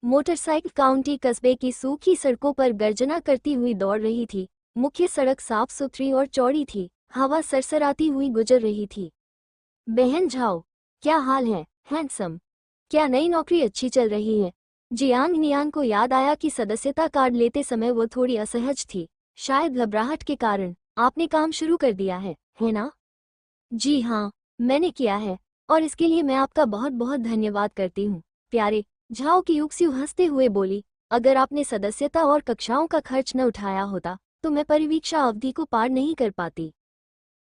Motorcycle county कस्बे की सूखी सड़कों पर गर्जना करती हुई दौड़ रही थी। मुख्य सड़क साफ सुथरी और चौड़ी थी। हवा सरसराती हुई गुजर रही थी। बहन झाओ, क्या हाल है हैंडसम? क्या नई नौकरी अच्छी चल रही है? जियांग नियान को याद आया कि सदस्यता कार्ड लेते समय वो थोड़ी असहज थी, शायद घबराहट के कारण। आपने काम शुरू कर दिया है ना? जी हाँ, मैंने किया है, और इसके लिए मैं आपका बहुत बहुत धन्यवाद करती हूँ, प्यारे। झाओ की युक्स्यू हंसते हुए बोली, अगर आपने सदस्यता और कक्षाओं का खर्च न उठाया होता तो मैं परिवीक्षा अवधि को पार नहीं कर पाती।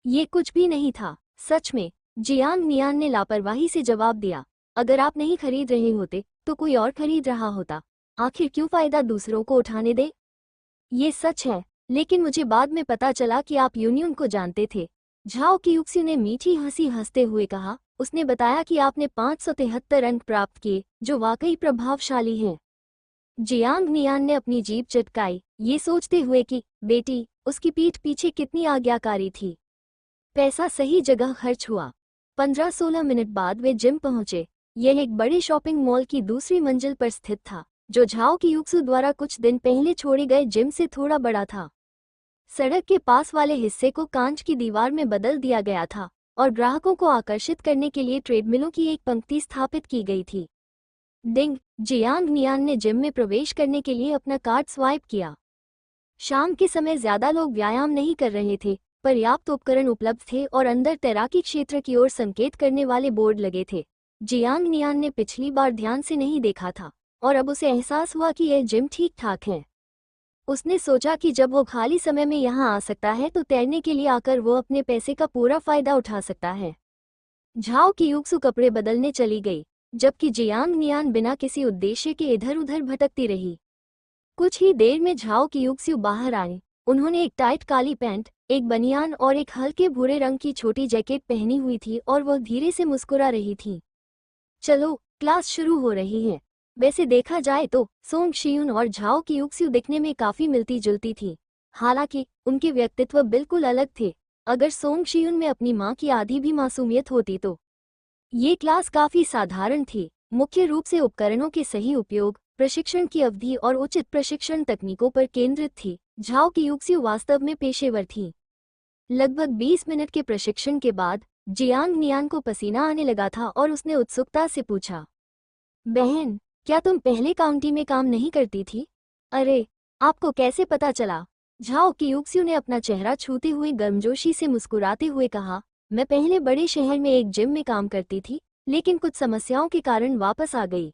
ये कुछ भी नहीं था, सच में, जियांग नियान ने लापरवाही से जवाब दिया। अगर आप नहीं खरीद रहे होते तो कोई और खरीद रहा होता। आखिर क्यों फायदा दूसरों को उठाने दे? ये सच है, लेकिन मुझे बाद में पता चला कि आप यूनियन को जानते थे। झाओ कियुक्सी ने मीठी हंसी हंसते हुए कहा, उसने बताया कि आपने 573 अंक प्राप्त किए, जो वाकई प्रभावशाली हैं। जियांग नियान ने अपनी जीभ चटकाई, ये सोचते हुए कि बेटी, उसकी पीठ पीछे कितनी आज्ञाकारी थी। पैसा सही जगह खर्च हुआ। 15-16 मिनट बाद वे जिम पहुंचे। यह एक बड़े शॉपिंग मॉल की दूसरी मंजिल पर स्थित था, जो झाओ कियुक्सू द्वारा कुछ दिन पहले छोड़े गए जिम से थोड़ा बड़ा था। सड़क के पास वाले हिस्से को कांच की दीवार में बदल दिया गया था और ग्राहकों को आकर्षित करने के लिए ट्रेडमिलों की एक पंक्ति स्थापित की गई थी। डिंग, जियांग नियान ने जिम में प्रवेश करने के लिए अपना कार्ड स्वाइप किया। शाम के समय ज्यादा लोग व्यायाम नहीं कर रहे थे, पर्याप्त उपकरण उपलब्ध थे और अंदर तैराकी क्षेत्र की ओर संकेत करने वाले बोर्ड लगे थे। जियांग नियान ने पिछली बार ध्यान से नहीं देखा था और अब उसे एहसास हुआ कि यह जिम ठीक ठाक है। उसने सोचा कि जब वो खाली समय में यहाँ आ सकता है तो तैरने के लिए आकर वो अपने पैसे का पूरा फायदा उठा सकता है। झाओ कियुक्सू कपड़े बदलने चली गई, जबकि जियांग नियान बिना किसी उद्देश्य के इधर उधर भटकती रही। कुछ ही देर में झाओ कियुक्सू बाहर आए। उन्होंने एक टाइट काली पैंट, एक बनियान और एक हल्के भूरे रंग की छोटी जैकेट पहनी हुई थी और वह धीरे से मुस्कुरा रही थी। चलो, क्लास शुरू हो रही है। वैसे देखा जाए तो सोंग शियुन और झाओ कियुक्सू दिखने में काफी मिलती जुलती थी, हालांकि उनके व्यक्तित्व बिल्कुल अलग थे। अगर सोंग शियुन में अपनी माँ की आधी भी मासूमियत होती तो। ये क्लास काफी साधारण थी, मुख्य रूप से उपकरणों के सही उपयोग, प्रशिक्षण की अवधि और उचित प्रशिक्षण तकनीकों पर केंद्रित थी। झाओ कियुक्सू वास्तव में पेशेवर थी। लगभग 20 मिनट के प्रशिक्षण के बाद जियांग नियान को पसीना आने लगा था और उसने उत्सुकता से पूछा, बहन, क्या तुम पहले काउंटी में काम नहीं करती थी? अरे, आपको कैसे पता चला? झाओ कियुक्सू ने अपना चेहरा छूते हुए गर्मजोशी से मुस्कुराते हुए कहा, मैं पहले बड़े शहर में एक जिम में काम करती थी, लेकिन कुछ समस्याओं के कारण वापस आ गई।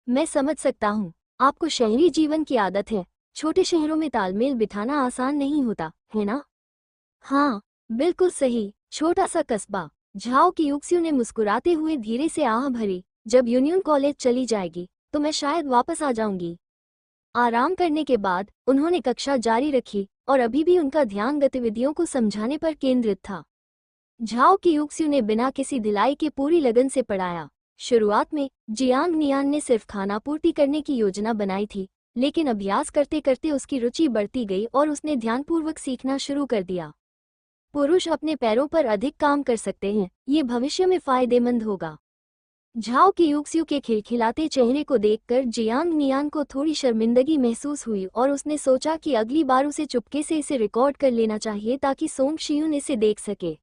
मैं समझ सकता हूँ, आपको शहरी जीवन की आदत है। छोटे शहरों में तालमेल बिठाना आसान नहीं होता, है ना? हाँ, बिल्कुल सही, छोटा सा कस्बा। झाओ कियुक्सू ने मुस्कुराते हुए धीरे से आह भरी, जब यूनियन कॉलेज चली जाएगी तो मैं शायद वापस आ जाऊंगी। आराम करने के बाद उन्होंने कक्षा जारी रखी और अभी भी उनका ध्यान गतिविधियों को समझाने पर केंद्रित था। झाओ कियुक्सू ने बिना किसी ढिलाई के पूरी लगन से पढ़ाया। शुरुआत में जियांग नियान ने सिर्फ खानापूर्ति करने की योजना बनाई थी, लेकिन अभ्यास करते करते उसकी रुचि बढ़ती गई और उसने ध्यानपूर्वक सीखना शुरू कर दिया। पुरुष अपने पैरों पर अधिक काम कर सकते हैं, ये भविष्य में फायदेमंद होगा। झाओ कियुक्सू के खिलखिलाते चेहरे को देखकर जियांग नियान को थोड़ी शर्मिंदगी महसूस हुई और उसने सोचा कि अगली बार उसे चुपके से इसे रिकॉर्ड कर लेना चाहिए ताकि सोंग शियुन इसे देख सके।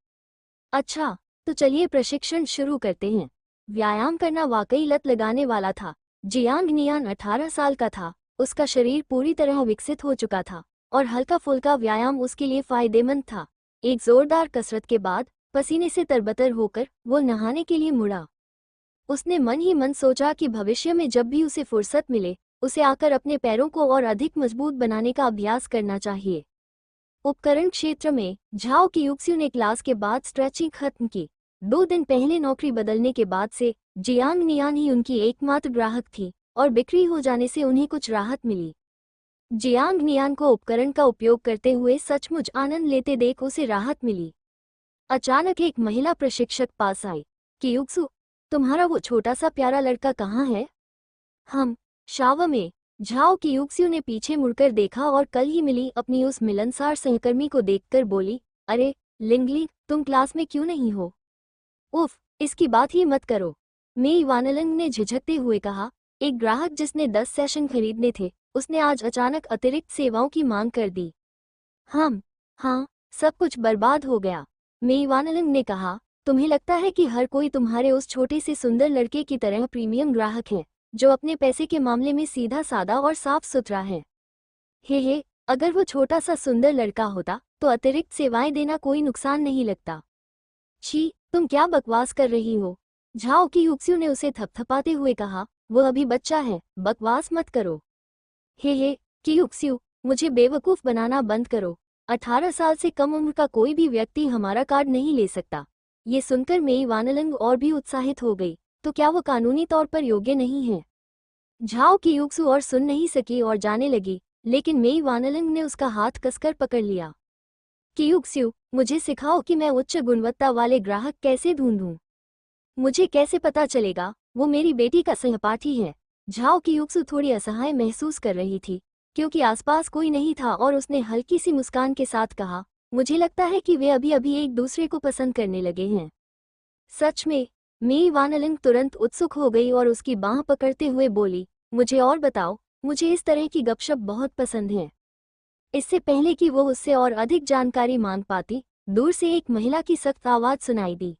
अच्छा, तो चलिए प्रशिक्षण शुरू करते हैं। व्यायाम करना वाकई लत लगाने वाला था। जियांग नियान 18 साल का था, उसका शरीर पूरी तरह विकसित हो चुका था और हल्का फुल्का व्यायाम उसके लिए फायदेमंद था। एक जोरदार कसरत के बाद पसीने से तरबतर होकर वो नहाने के लिए मुड़ा। उसने मन ही मन सोचा कि भविष्य में जब भी उसे फुर्सत मिले, उसे आकर अपने पैरों को और अधिक मजबूत बनाने का अभ्यास करना चाहिए। उपकरण क्षेत्र में झाओ कियुक्सू ने क्लास के बाद स्ट्रेचिंग खत्म की। 2 दिन पहले नौकरी बदलने के बाद से जियांग नियान ही उनकी एकमात्र ग्राहक थी और बिक्री हो जाने से उन्हें कुछ राहत मिली। जियांग नियान को उपकरण का उपयोग करते हुए सचमुच आनंद लेते देख उसे राहत मिली। अचानक एक महिला प्रशिक्षक पास आई। कियुक्सू, तुम्हारा वो छोटा सा प्यारा लड़का कहाँ है? हम शावर में। झाओ कियुक्सू ने पीछे मुड़कर देखा और कल ही मिली अपनी उस मिलनसार सहकर्मी को देखकर बोली, अरे लिंगली, तुम क्लास में क्यों नहीं हो? उफ, इसकी बात ही मत करो। मेई वानलंग ने झिझकते हुए कहा, एक ग्राहक जिसने 10 सेशन खरीदने थे, उसने आज अचानक अतिरिक्त सेवाओं की मांग कर दी। हाँ, सब कुछ बर्बाद हो गया। मेईवानलिंग ने कहा, तुम्हें लगता है कि हर कोई तुम्हारे उस छोटे से सुंदर लड़के की तरह प्रीमियम ग्राहक है, जो अपने पैसे के मामले में सीधा सादा और साफ सुथरा है। हे, अगर वो छोटा सा सुंदर लड़का होता तो अतिरिक्त सेवाएं देना कोई नुकसान नहीं लगता। छी, तुम क्या बकवास कर रही हो? झाओ की युक्सियों ने उसे थपथपाते हुए कहा, वो अभी बच्चा है, बकवास मत करो। हे कि युक्सियो, मुझे बेवकूफ़ बनाना बंद करो। 18 साल से कम उम्र का कोई भी व्यक्ति हमारा कार्ड नहीं ले सकता। ये सुनकर मेईवानलिंग और भी उत्साहित हो गई, तो क्या वो कानूनी तौर पर योग्य नहीं है? झाओ की युक्सु और सुन नहीं सकी और जाने लगी, लेकिन मेईवानलिंग ने उसका हाथ कसकर पकड़ लिया। कियुक्स्यू, मुझे सिखाओ कि मैं उच्च गुणवत्ता वाले ग्राहक कैसे ढूंढूं। मुझे कैसे पता चलेगा? वो मेरी बेटी का सहपाठी है। झाओ कियुक्सु थोड़ी असहाय महसूस कर रही थी, क्योंकि आसपास कोई नहीं था और उसने हल्की सी मुस्कान के साथ कहा, मुझे लगता है कि वे अभी अभी एक दूसरे को पसंद करने लगे हैं। सच में? मेईवानलिंग तुरंत उत्सुक हो गई और उसकी बांह पकड़ते हुए बोली, मुझे और बताओ, मुझे इस तरह की गपशप बहुत पसंद है। इससे पहले कि वो उससे और अधिक जानकारी मांग पाती, दूर से एक महिला की सख्त आवाज सुनाई दी।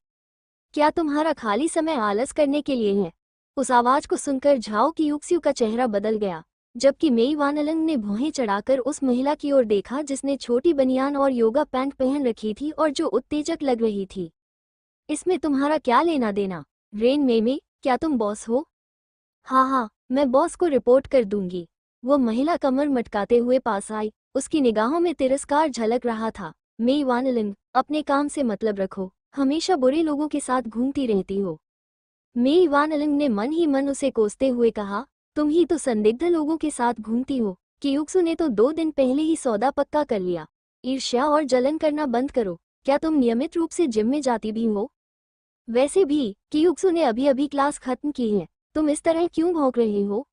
क्या तुम्हारा खाली समय आलस करने के लिए है? उस आवाज को सुनकर झाओ की युक्सियों का चेहरा बदल गया, जबकि मेईवानलिंग ने भौहें चढ़ाकर उस महिला की ओर देखा जिसने छोटी बनियान और योगा पैंट पहन रखी थी और जो उत्तेजक लग रही थी। इसमें तुम्हारा क्या लेना देना? रेन मेमे, क्या तुम बॉस हो? हाँ, मैं बॉस को रिपोर्ट कर दूंगी। वो महिला कमर मटकाते हुए पास आई, उसकी निगाहों में तिरस्कार झलक रहा था। मेईवानलिंग, अपने काम से मतलब रखो, हमेशा बुरे लोगों के साथ घूमती रहती हो। मेईवानलिंग ने मन ही मन उसे कोसते हुए कहा, तुम ही तो संदिग्ध लोगों के साथ घूमती हो। कियुक्सु ने तो 2 दिन पहले ही सौदा पक्का कर लिया। ईर्ष्या और जलन करना बंद करो। क्या तुम नियमित रूप से जिम में जाती भी हो? वैसे भी, कियुक्सु ने अभी अभी क्लास खत्म की है, तुम इस तरह क्यों भौंक रहे हो?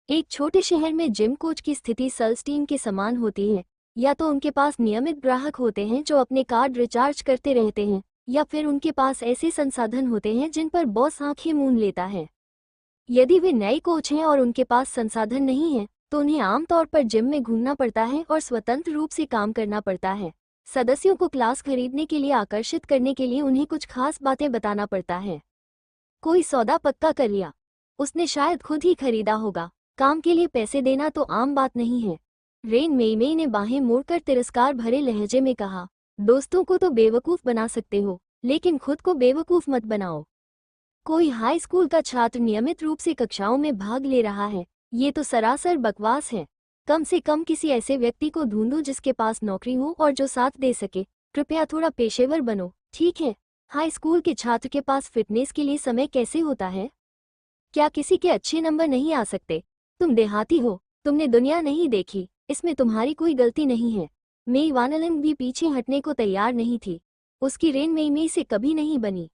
एक छोटे शहर में जिम कोच की स्थिति सल्स्टीन के समान होती है। या तो उनके पास नियमित ग्राहक होते हैं जो अपने कार्ड रिचार्ज करते रहते हैं, या फिर उनके पास ऐसे संसाधन होते हैं जिन पर बॉस आंखें मूंद लेता है। यदि वे नए कोच हैं और उनके पास संसाधन नहीं है, तो उन्हें आमतौर पर जिम में घूमना पड़ता है और स्वतंत्र रूप से काम करना पड़ता है। सदस्यों को क्लास खरीदने के लिए आकर्षित करने के लिए उन्हें कुछ खास बातें बताना पड़ता है। कोई सौदा पक्का कर लिया? उसने शायद खुद ही खरीदा होगा। काम के लिए पैसे देना तो आम बात नहीं है। रेन मेईमेई ने बाहें मोड़कर तिरस्कार भरे लहजे में कहा, दोस्तों को तो बेवकूफ़ बना सकते हो, लेकिन खुद को बेवकूफ़ मत बनाओ। कोई हाई स्कूल का छात्र नियमित रूप से कक्षाओं में भाग ले रहा है, ये तो सरासर बकवास है। कम से कम किसी ऐसे व्यक्ति को ढूंढो जिसके पास नौकरी हो और जो साथ दे सके। कृपया थोड़ा पेशेवर बनो, ठीक है? हाई स्कूल के छात्र के पास फिटनेस के लिए समय कैसे होता है? क्या किसी के अच्छे नंबर नहीं आ सकते? तुम देहाती हो, तुमने दुनिया नहीं देखी, इसमें तुम्हारी कोई गलती नहीं है। मेईवानलिंग भी पीछे हटने को तैयार नहीं थी। उसकी रेन मेईमेई से कभी नहीं बनी।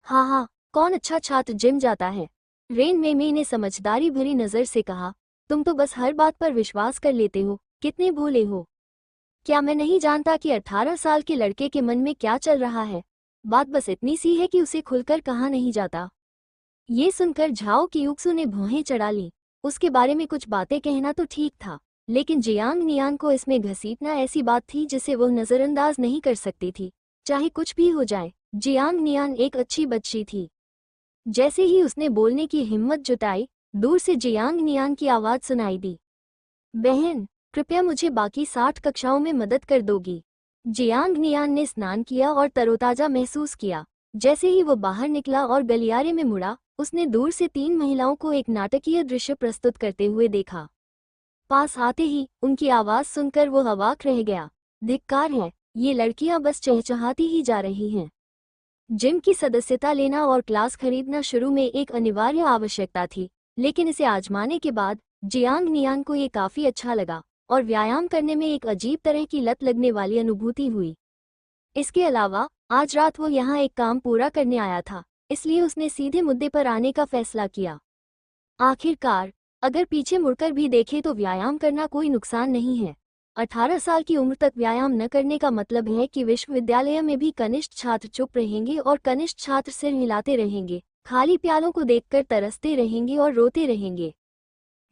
हाँ, कौन अच्छा छात्र जिम जाता है? रेन मेईमेई ने समझदारी भरी नज़र से कहा, तुम तो बस हर बात पर विश्वास कर लेते हो, कितने भोले हो। क्या मैं नहीं जानता कि 18 साल के लड़के के मन में क्या चल रहा है? बात बस इतनी सी है कि उसे खुलकर कहा नहीं जाता। ये सुनकर झाओ कियुक्सु ने भौहें चढ़ा ली। उसके बारे में कुछ बातें कहना तो ठीक था, लेकिन जियांग नियान को इसमें घसीटना ऐसी बात थी जिसे वह नज़रअंदाज नहीं कर सकती थी। चाहे कुछ भी हो जाए, जियांग नियान एक अच्छी बच्ची थी। जैसे ही उसने बोलने की हिम्मत जुटाई, दूर से जियांग नियान की आवाज़ सुनाई दी, बहन, कृपया मुझे बाकी 60 कक्षाओं में मदद कर दोगी। जियांग नियान ने स्नान किया और तरोताजा महसूस किया। जैसे ही वो बाहर निकला और गलियारे में मुड़ा, उसने दूर से 3 महिलाओं को एक नाटकीय दृश्य प्रस्तुत करते हुए देखा। पास आते ही उनकी आवाज़ सुनकर वो अवाक रह गया। धिक्कार है, ये लड़कियां बस चहचहाती ही जा रही हैं। जिम की सदस्यता लेना और क्लास खरीदना शुरू में एक अनिवार्य आवश्यकता थी, लेकिन इसे आजमाने के बाद जियांग नियान को ये काफ़ी अच्छा लगा और व्यायाम करने में एक अजीब तरह की लत लगने वाली अनुभूति हुई। इसके अलावा आज रात वो यहाँ एक काम पूरा करने आया था, इसलिए उसने सीधे मुद्दे पर आने का फैसला किया। आखिरकार, अगर पीछे मुड़कर भी देखे तो व्यायाम करना कोई नुकसान नहीं है। 18 साल की उम्र तक व्यायाम न करने का मतलब है कि विश्वविद्यालय में भी कनिष्ठ छात्र चुप रहेंगे और कनिष्ठ छात्र सिर हिलाते रहेंगे, खाली प्यालों को देखकर तरसते रहेंगे और रोते रहेंगे।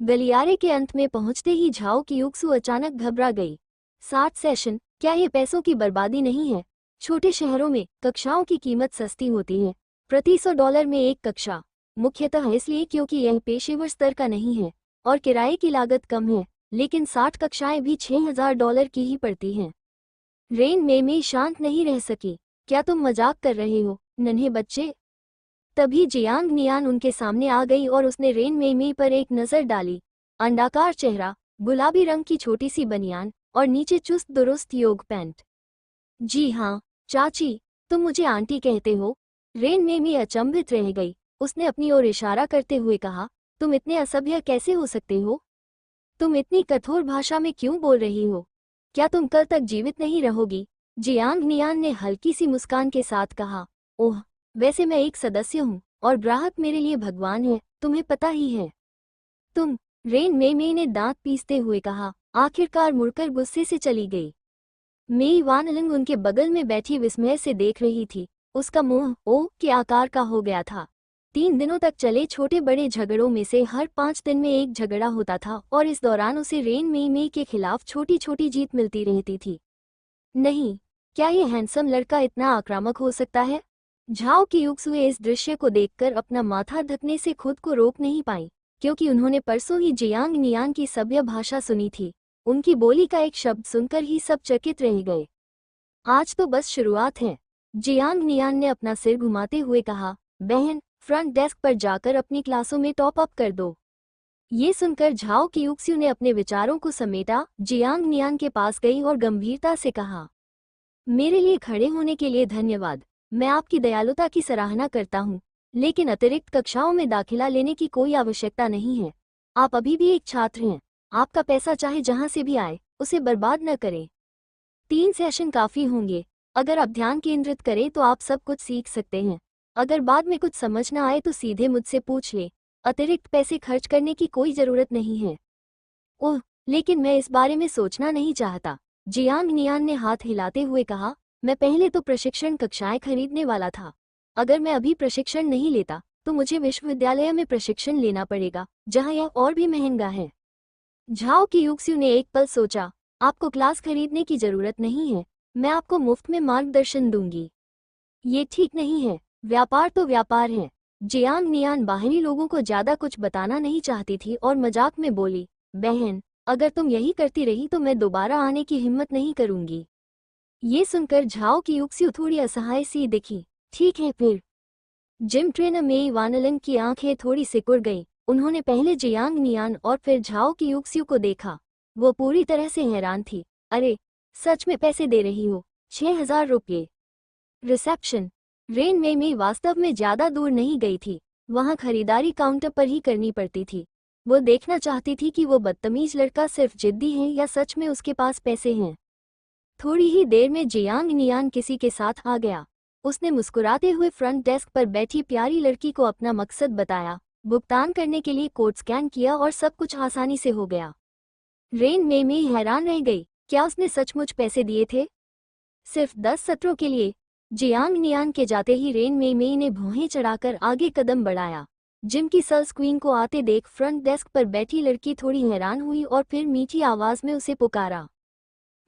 गलियारे के अंत में पहुंचते ही झाओ की युक्सु अचानक घबरा गई। 60 सेशन, क्या ये पैसों की बर्बादी नहीं है? छोटे शहरों में कक्षाओं की कीमत सस्ती होती है, प्रति $100 में एक कक्षा, मुख्यतः इसलिए क्योंकि यह पेशेवर स्तर का नहीं है और किराए की लागत कम है, लेकिन 60 कक्षाएं भी $6000 की ही पड़ती हैं। रेन मेई शांत नहीं रह सकी। क्या तुम मजाक कर रहे हो, नन्हे बच्चे? तभी जियांग नियान उनके सामने आ गई और उसने रेन मेई पर एक नजर डाली। अंडाकार चेहरा, गुलाबी रंग की छोटी सी बनियान और नीचे चुस्त दुरुस्त योग पैंट। जी हाँ चाची, तुम मुझे आंटी कहते हो? रेन मेई अचंभित रह गई। उसने अपनी ओर इशारा करते हुए कहा, तुम इतने असभ्य कैसे हो सकते हो? तुम इतनी कठोर भाषा में क्यों बोल रही हो? क्या तुम कल तक जीवित नहीं रहोगी? जियांग नियान ने हल्की सी मुस्कान के साथ कहा, ओह, वैसे मैं एक सदस्य हूँ और ग्राहक मेरे लिए भगवान है, तुम्हें पता ही है। तुम, रेन मेई ने दांत पीसते हुए कहा, आखिरकार मुड़कर गुस्से से चली गई। मेई वानलिंग उनके बगल में बैठी विस्मय से देख रही थी। उसका मुंह ओ के आकार का हो गया था। 3 दिनों तक चले छोटे बड़े झगड़ों में से हर 5 दिन में एक झगड़ा होता था और इस दौरान उसे रेन मेई के खिलाफ छोटी छोटी जीत मिलती रहती थी। नहीं, क्या ये हैंडसम लड़का इतना आक्रामक हो सकता है? झाओ की युक्सुए इस दृश्य को देखकर अपना माथा ढकने से खुद को रोक नहीं पाई, क्योंकि उन्होंने परसों ही जियांग नियान की सभ्य भाषा सुनी थी। उनकी बोली का एक शब्द सुनकर ही सब चकित रह गए। आज तो बस शुरुआत है, जियांग नियान ने अपना सिर घुमाते हुए कहा। बहन, फ्रंट डेस्क पर जाकर अपनी क्लासों में टॉप अप कर दो। ये सुनकर झाओ की युक्सु ने अपने विचारों को समेटा, जियांग नियान के पास गई और गंभीरता से कहा, मेरे लिए खड़े होने के लिए धन्यवाद। मैं आपकी दयालुता की सराहना करता हूँ, लेकिन अतिरिक्त कक्षाओं में दाखिला लेने की कोई आवश्यकता नहीं है। आप अभी भी एक छात्र हैं। आपका पैसा चाहे जहाँ से भी आए, उसे बर्बाद न करें। 3 सेशन काफ़ी होंगे। अगर आप ध्यान केंद्रित करें तो आप सब कुछ सीख सकते हैं। अगर बाद में कुछ समझ न आए तो सीधे मुझसे पूछ लें। अतिरिक्त पैसे खर्च करने की कोई ज़रूरत नहीं है। ओह, लेकिन मैं इस बारे में सोचना नहीं चाहता, जियांग नियान ने हाथ हिलाते हुए कहा। मैं पहले तो प्रशिक्षण कक्षाएं खरीदने वाला था। अगर मैं अभी प्रशिक्षण नहीं लेता तो मुझे विश्वविद्यालय में प्रशिक्षण लेना पड़ेगा, जहां यह और भी महंगा है। झाओ की युक्सु ने एक पल सोचा, आपको क्लास खरीदने की जरूरत नहीं है, मैं आपको मुफ्त में मार्गदर्शन दूंगी। ये ठीक नहीं है, व्यापार तो व्यापार है। जियांग नियान बाहरी लोगों को ज्यादा कुछ बताना नहीं चाहती थी और मजाक में बोली, बहन, अगर तुम यही करती रही तो मैं दोबारा आने की हिम्मत नहीं करूंगी। ये सुनकर झाओ की युक्सु थोड़ी असहाय सी दिखी। ठीक है फिर। जिम ट्रेनर मेई वानलिंग की आंखें थोड़ी सिकुड़ गईं। उन्होंने पहले जियांग नियान और फिर झाओ की युक्सु को देखा। वो पूरी तरह से हैरान थी। अरे, सच में पैसे दे रही हो? 6000 रुपये। रिसेप्शन। रेन मेई वास्तव में ज्यादा दूर नहीं गई थी। वहां खरीदारी काउंटर पर ही करनी पड़ती थी। वो देखना चाहती थी कि वो बदतमीज लड़का सिर्फ जिद्दी है या सच में उसके पास पैसे हैं। थोड़ी ही देर में जियांग नियान किसी के साथ आ गया। उसने मुस्कुराते हुए फ्रंट डेस्क पर बैठी प्यारी लड़की को अपना मकसद बताया, भुगतान करने के लिए कोड स्कैन किया और सब कुछ आसानी से हो गया। रेन मेई हैरान रह गई। क्या उसने सचमुच पैसे दिए थे? सिर्फ 10 सत्रों के लिए? जियांग नियान के जाते ही रेन मेई ने भौहें चढ़ाकर आगे कदम बढ़ाया। जिम की सेल्स क्वीन को आते देख फ्रंट डेस्क पर बैठी लड़की थोड़ी हैरान हुई और फिर मीठी आवाज में उसे पुकारा,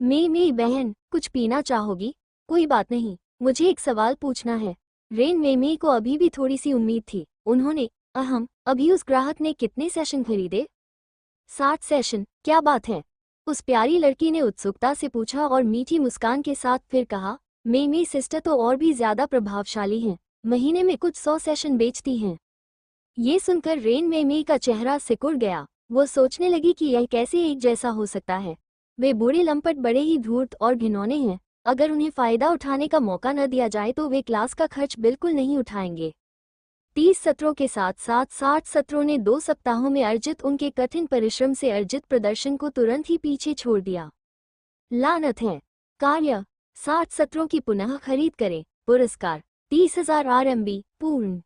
मेई बहन, कुछ पीना चाहोगी? कोई बात नहीं, मुझे एक सवाल पूछना है। रेन मेई को अभी भी थोड़ी सी उम्मीद थी। उन्होंने, अभी उस ग्राहक ने कितने सेशन खरीदे? 60 सेशन, क्या बात है? उस प्यारी लड़की ने उत्सुकता से पूछा और मीठी मुस्कान के साथ फिर कहा, मेई सिस्टर तो और भी ज्यादा प्रभावशाली हैं, महीने में कुछ 100 सेशन बेचती हैं। ये सुनकर रेन मेई का चेहरा सिकुड़ गया। वो सोचने लगी कि यह कैसे एक जैसा हो सकता है। वे बूढ़े लंपट बड़े ही धूर्त और घिनौने हैं। अगर उन्हें फायदा उठाने का मौका न दिया जाए तो वे क्लास का खर्च बिल्कुल नहीं उठाएंगे। 30 सत्रों के साथ साथ 60 सत्रों ने 2 सप्ताहों में अर्जित उनके कठिन परिश्रम से अर्जित प्रदर्शन को तुरंत ही पीछे छोड़ दिया। लानत है। कार्य 60 सत्रों की पुनः खरीद करें। पुरस्कार 30,000 RMB पूर्ण।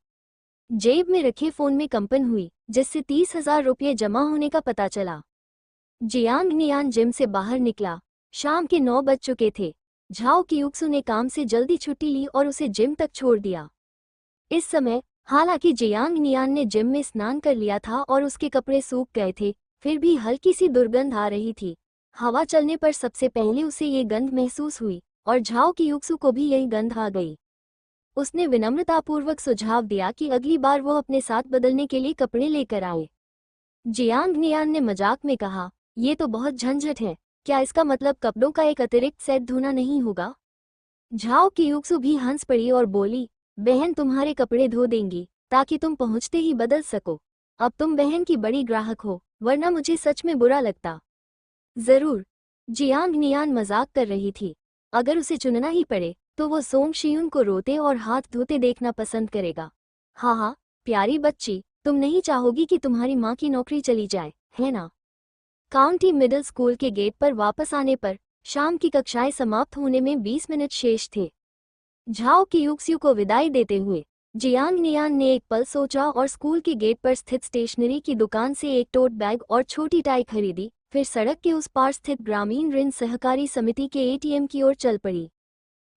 जेब में रखे फोन में कंपन हुई, जिससे 30,000 रुपये जमा होने का पता चला। जियांग नियान जिम से बाहर निकला। शाम के 9 बज चुके थे। झाओ की युक्सु ने काम से जल्दी छुट्टी ली और उसे जिम तक छोड़ दिया। इस समय हालांकि जियांग नियान ने जिम में स्नान कर लिया था और उसके कपड़े सूख गए थे, फिर भी हल्की सी दुर्गंध आ रही थी। हवा चलने पर सबसे पहले उसे ये गंध महसूस हुई और झाओ की युक्सु को भी यही गंध आ गई। उसने विनम्रतापूर्वक सुझाव दिया कि अगली बार वो अपने साथ बदलने के लिए कपड़े लेकर आए। जियांग नियान ने मजाक में कहा, ये तो बहुत झंझट है, क्या इसका मतलब कपड़ों का एक अतिरिक्त सेट धोना नहीं होगा? झाओ की युक्सु भी हंस पड़ी और बोली, बहन तुम्हारे कपड़े धो देंगी ताकि तुम पहुंचते ही बदल सको। अब तुम बहन की बड़ी ग्राहक हो, वरना मुझे सच में बुरा लगता। जरूर, जियांग नियान मजाक कर रही थी। अगर उसे चुनना ही पड़े तो वो सोंग शियुन को रोते और हाथ धोते देखना पसंद करेगा। हाँ हाँ, प्यारी बच्ची, तुम नहीं चाहोगी कि तुम्हारी माँ की नौकरी चली जाए, है ना? काउंटी मिडिल स्कूल के गेट पर वापस आने पर शाम की कक्षाएं समाप्त होने में 20 मिनट शेष थे। झाओ की युक्सु को विदाई देते हुए जियांग नियान ने एक पल सोचा और स्कूल के गेट पर स्थित स्टेशनरी की दुकान से एक टोट बैग और छोटी टाई खरीदी। फिर सड़क के उस पार स्थित ग्रामीण ऋण सहकारी समिति के एटीएम की ओर चल पड़ी।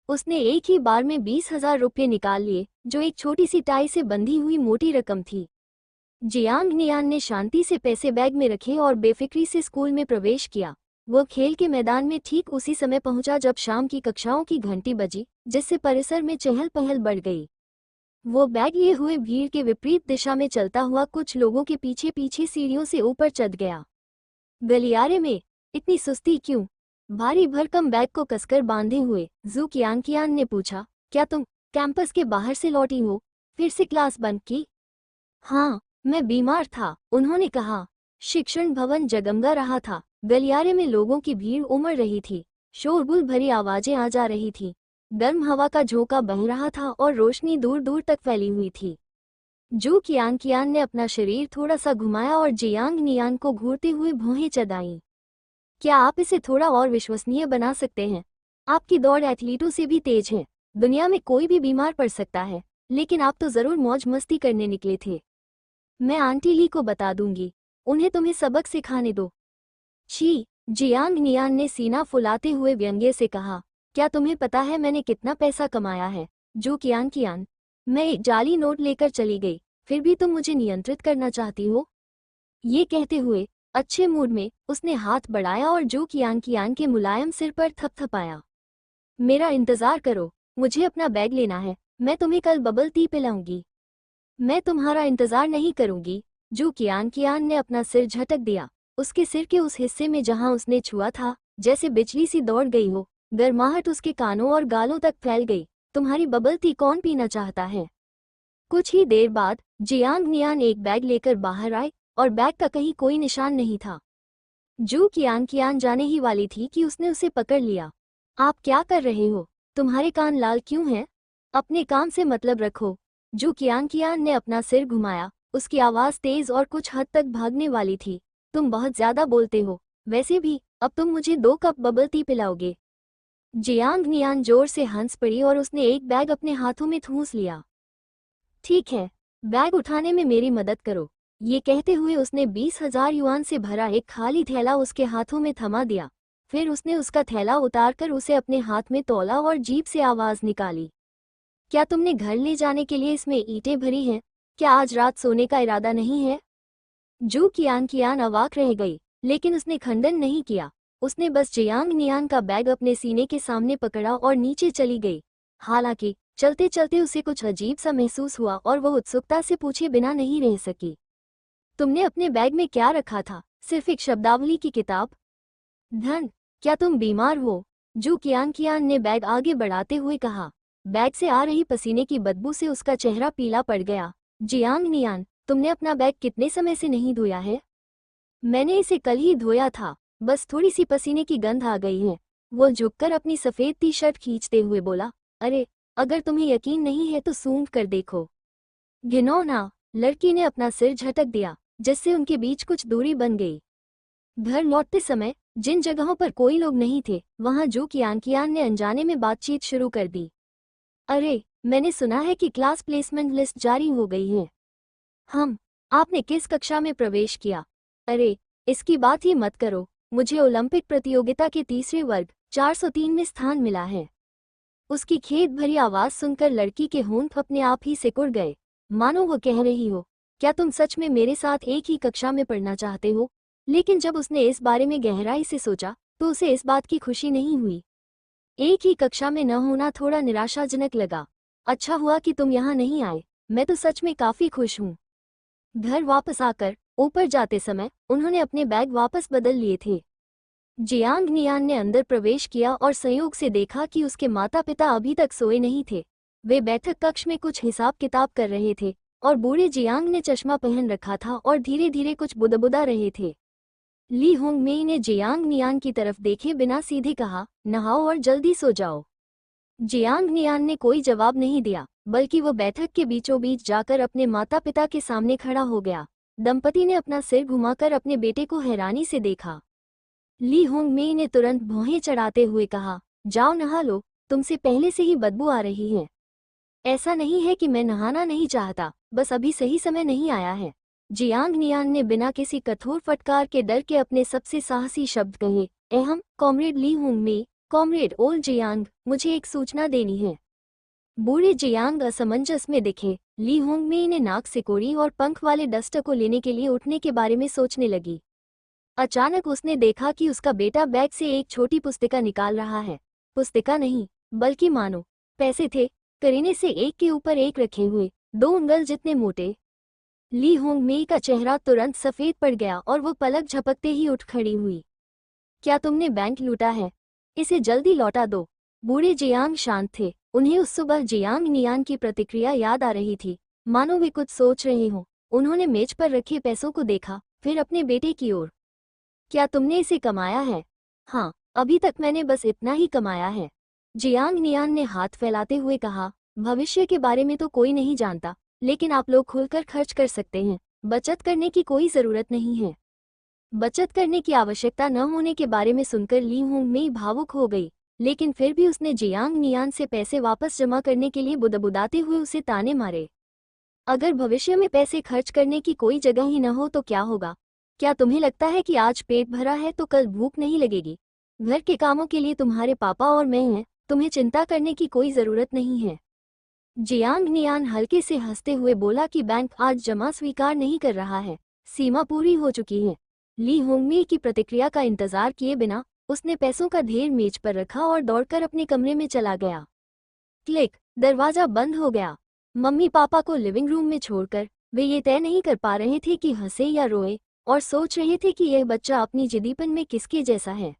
उसने एक ही बार में 20,000 रुपये निकाल लिए, जो एक छोटी सी टाई से बंधी हुई मोटी रकम थी। जियांग नियान ने शांति से पैसे बैग में रखे और बेफिक्री से स्कूल में प्रवेश किया। वो खेल के मैदान में ठीक उसी समय पहुंचा जब शाम की कक्षाओं की घंटी बजी, जिससे परिसर में चहल पहल बढ़ गई। वो बैग लिए हुए भीड़ के विपरीत दिशा में चलता हुआ कुछ लोगों के पीछे पीछे सीढ़ियों से ऊपर चढ़ गया। गलियारे में इतनी सुस्ती क्यों? भारी भरकम बैग को कसकर बांधे हुए जू कियांग ने पूछा, क्या तुम कैंपस के बाहर से लौटी हो? फिर से क्लास बंक की? हाँ, मैं बीमार था, उन्होंने कहा। शिक्षण भवन जगमगा रहा था। गलियारे में लोगों की भीड़ उमड़ रही थी। शोरगुल भरी आवाजें आ जा रही थी। गर्म हवा का झोंका बह रहा था और रोशनी दूर दूर तक फैली हुई थी। जू कियांग ने अपना शरीर थोड़ा सा घुमाया और जियांग नियान को घूरते हुए भौहें चढ़ाईं। क्या आप इसे थोड़ा और विश्वसनीय बना सकते हैं? आपकी दौड़ एथलीटों से भी तेज है। दुनिया में कोई भी बीमार पड़ सकता है, लेकिन आप तो जरूर मौज मस्ती करने निकले थे। मैं आंटी ली को बता दूंगी, उन्हें तुम्हें सबक सिखाने दो। छी, जियांग नियान ने सीना फुलाते हुए व्यंग्य से कहा, क्या तुम्हें पता है मैंने कितना पैसा कमाया है? जू कियांग, मैं एक जाली नोट लेकर चली गई, फिर भी तुम मुझे नियंत्रित करना चाहती हो? ये कहते हुए अच्छे मूड में उसने हाथ बढ़ाया और जू कियांग के मुलायम सिर पर थपथपाया। मेरा इंतजार करो, मुझे अपना बैग लेना है, मैं तुम्हें कल बबल टी पिलाऊंगी। मैं तुम्हारा इंतजार नहीं करूंगी। जू कियांग ने अपना सिर झटक दिया। उसके सिर के उस हिस्से में जहां उसने छुआ था, जैसे बिजली सी दौड़ गई हो। गर्माहट उसके कानों और गालों तक फैल गई। तुम्हारी बबल टी कौन पीना चाहता है? कुछ ही देर बाद जियांग नियान एक बैग लेकर बाहर आए और बैग का कहीं कोई निशान नहीं था। जू कियांग जाने ही वाली थी कि उसने उसे पकड़ लिया। आप क्या कर रहे हो? तुम्हारे कान लाल क्यों हैं? अपने काम से मतलब रखो। जू कियांग ने अपना सिर घुमाया। उसकी आवाज तेज और कुछ हद तक भागने वाली थी। तुम बहुत ज्यादा बोलते हो। वैसे भी अब तुम मुझे 2 कप बबल टी पिलाओगे? जियांग नियान जोर से हंस पड़ी और उसने एक बैग अपने हाथों में ठूंस लिया। ठीक है, बैग उठाने में मेरी मदद करो। ये कहते हुए उसने 20,000 युआन से भरा एक खाली थैला उसके हाथों में थमा दिया। फिर उसने उसका थैला उतारकर उसे अपने हाथ में तौला और जीभ से आवाज निकाली। क्या तुमने घर ले जाने के लिए इसमें ईंटें भरी हैं? क्या आज रात सोने का इरादा नहीं है? जू कियांग अवाक रह गई, लेकिन उसने खंडन नहीं किया। उसने बस जियांग नियान का बैग अपने सीने के सामने पकड़ा और नीचे चली गई। हालांकि चलते चलते उसे कुछ अजीब सा महसूस हुआ और वह उत्सुकता से पूछे बिना नहीं रह सकी। तुमने अपने बैग में क्या रखा था? सिर्फ एक शब्दावली की किताब? धन, क्या तुम बीमार हो? जू कियांग ने बैग आगे बढ़ाते हुए कहा। बैग से आ रही पसीने की बदबू से उसका चेहरा पीला पड़ गया। जियांग नियान, तुमने अपना बैग कितने समय से नहीं धोया है? मैंने इसे कल ही धोया था, बस थोड़ी सी पसीने की गंध आ गई है। वो झुककर अपनी सफेद टी शर्ट खींचते हुए बोला, अरे, अगर तुम्हें यकीन नहीं है तो सूंघ कर देखो। घिनौना, लड़की ने अपना सिर झटक दिया, जिससे उनके बीच कुछ दूरी बन गई। घर लौटते समय जिन जगहों पर कोई लोग नहीं थे, वहां जू कियांग ने अनजाने में बातचीत शुरू कर दी। अरे, मैंने सुना है कि क्लास प्लेसमेंट लिस्ट जारी हो गई है। आपने किस कक्षा में प्रवेश किया? अरे, इसकी बात ही मत करो। मुझे ओलंपिक प्रतियोगिता के तीसरे वर्ग 403 में स्थान मिला है। उसकी खेद भरी आवाज सुनकर लड़की के होंठ अपने आप ही सिकुड़ गए। मानो वो कह रही हो, क्या तुम सच में मेरे साथ एक ही कक्षा में पढ़ना चाहते हो? लेकिन जब उसने इस बारे में गहराई से सोचा तो उसे इस बात की खुशी नहीं हुई। एक ही कक्षा में न होना थोड़ा निराशाजनक लगा। अच्छा हुआ कि तुम यहाँ नहीं आए, मैं तो सच में काफी खुश हूँ। घर वापस आकर ऊपर जाते समय उन्होंने अपने बैग वापस बदल लिए थे। जियांग नियान ने अंदर प्रवेश किया और संयोग से देखा कि उसके माता पिता अभी तक सोए नहीं थे। वे बैठक कक्ष में कुछ हिसाब किताब कर रहे थे और बूढ़े जियांग ने चश्मा पहन रखा था और धीरे धीरे कुछ बुदबुदा रहे थे। ली होंगमेई ने जियांग नियान की तरफ देखे बिना सीधे कहा, नहाओ और जल्दी सो जाओ। जियांग नियान ने कोई जवाब नहीं दिया, बल्कि वो बैठक के बीचों बीच जाकर अपने माता पिता के सामने खड़ा हो गया। दंपति ने अपना सिर घुमाकर अपने बेटे को हैरानी से देखा। ली होंगमेई ने तुरंत भौहें चढ़ाते हुए कहा, जाओ नहा लो, तुमसे पहले से ही बदबू आ रही है। ऐसा नहीं है कि मैं नहाना नहीं चाहता, बस अभी सही समय नहीं आया है। जियांग नियान ने बिना किसी कठोर फटकार के डर के अपने सबसे साहसी शब्द कहे, एहम, कॉमरेड ली होंगमेई, कॉमरेड ओल्ड जियांग, मुझे एक सूचना देनी है। बूढ़े जियांग असमंजस में दिखे। ली होंगमेई ने नाक सिकोड़ी और पंख वाले डस्टर को लेने के लिए उठने के बारे में सोचने लगी। अचानक उसने देखा कि उसका बेटा बैग से एक छोटी पुस्तिका निकाल रहा है। पुस्तिका नहीं, बल्कि मानो पैसे थे, करीने से एक के ऊपर एक रखे हुए, 2 उंगल जितने मोटे। ली होंगमेई का चेहरा तुरंत सफेद पड़ गया और वो पलक झपकते ही उठ खड़ी हुई। क्या तुमने बैंक लूटा है? इसे जल्दी लौटा दो। बूढ़े जियांग शांत थे। उन्हें उस सुबह जियांग नियान की प्रतिक्रिया याद आ रही थी, मानो वे कुछ सोच रहे हों। उन्होंने मेज पर रखे पैसों को देखा, फिर अपने बेटे की ओर। क्या तुमने इसे कमाया है? हाँ, अभी तक मैंने बस इतना ही कमाया है। जियांग नियान ने हाथ फैलाते हुए कहा, भविष्य के बारे में तो कोई नहीं जानता, लेकिन आप लोग खुलकर खर्च कर सकते हैं। बचत करने की कोई जरूरत नहीं है। बचत करने की आवश्यकता न होने के बारे में सुनकर ली होंगमेई भावुक हो गई, लेकिन फिर भी उसने जियांग नियान से पैसे वापस जमा करने के लिए बुदबुदाते हुए उसे ताने मारे। अगर भविष्य में पैसे खर्च करने की कोई जगह ही न हो तो क्या होगा? क्या तुम्हें लगता है कि आज पेट भरा है तो कल भूख नहीं लगेगी? घर के कामों के लिए तुम्हारे पापा और मैं हैं, तुम्हें चिंता करने की कोई जरूरत नहीं है। जियांग नियान हल्के से हंसते हुए बोला कि बैंक आज जमा स्वीकार नहीं कर रहा है, सीमा पूरी हो चुकी है। ली होंगमेई की प्रतिक्रिया का इंतजार किए बिना उसने पैसों का ढेर मेज पर रखा और दौड़कर अपने कमरे में चला गया। क्लिक, दरवाजा बंद हो गया। मम्मी पापा को लिविंग रूम में छोड़कर वे ये तय नहीं कर पा रहे थे कि हंसे या रोए, और सोच रहे थे कि यह बच्चा अपनी जिद्दीपन में किसके जैसा है।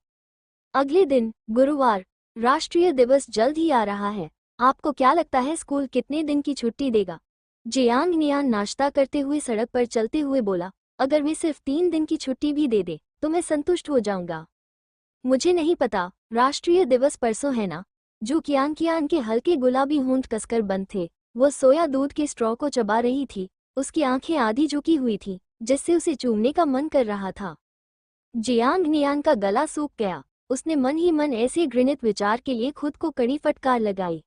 अगले दिन गुरुवार, राष्ट्रीय दिवस जल्द ही आ रहा है। आपको क्या लगता है स्कूल कितने दिन की छुट्टी देगा? जियांग नियान नाश्ता करते हुए सड़क पर चलते हुए बोला, अगर वे सिर्फ 3 दिन की छुट्टी भी दे दे तो मैं संतुष्ट हो जाऊंगा। मुझे नहीं पता, राष्ट्रीय दिवस परसों है ना? जो कियांग के हल्के गुलाबी होंठ कसकर बंद थे। वो सोया दूध के स्ट्रॉ को चबा रही थी। उसकी आंखें आधी झुकी हुई थी, जिससे उसे चूमने का मन कर रहा था। जियांग नियान का गला सूख गया। उसने मन ही मन ऐसे घृणित विचार के लिए खुद को कड़ी फटकार लगाई।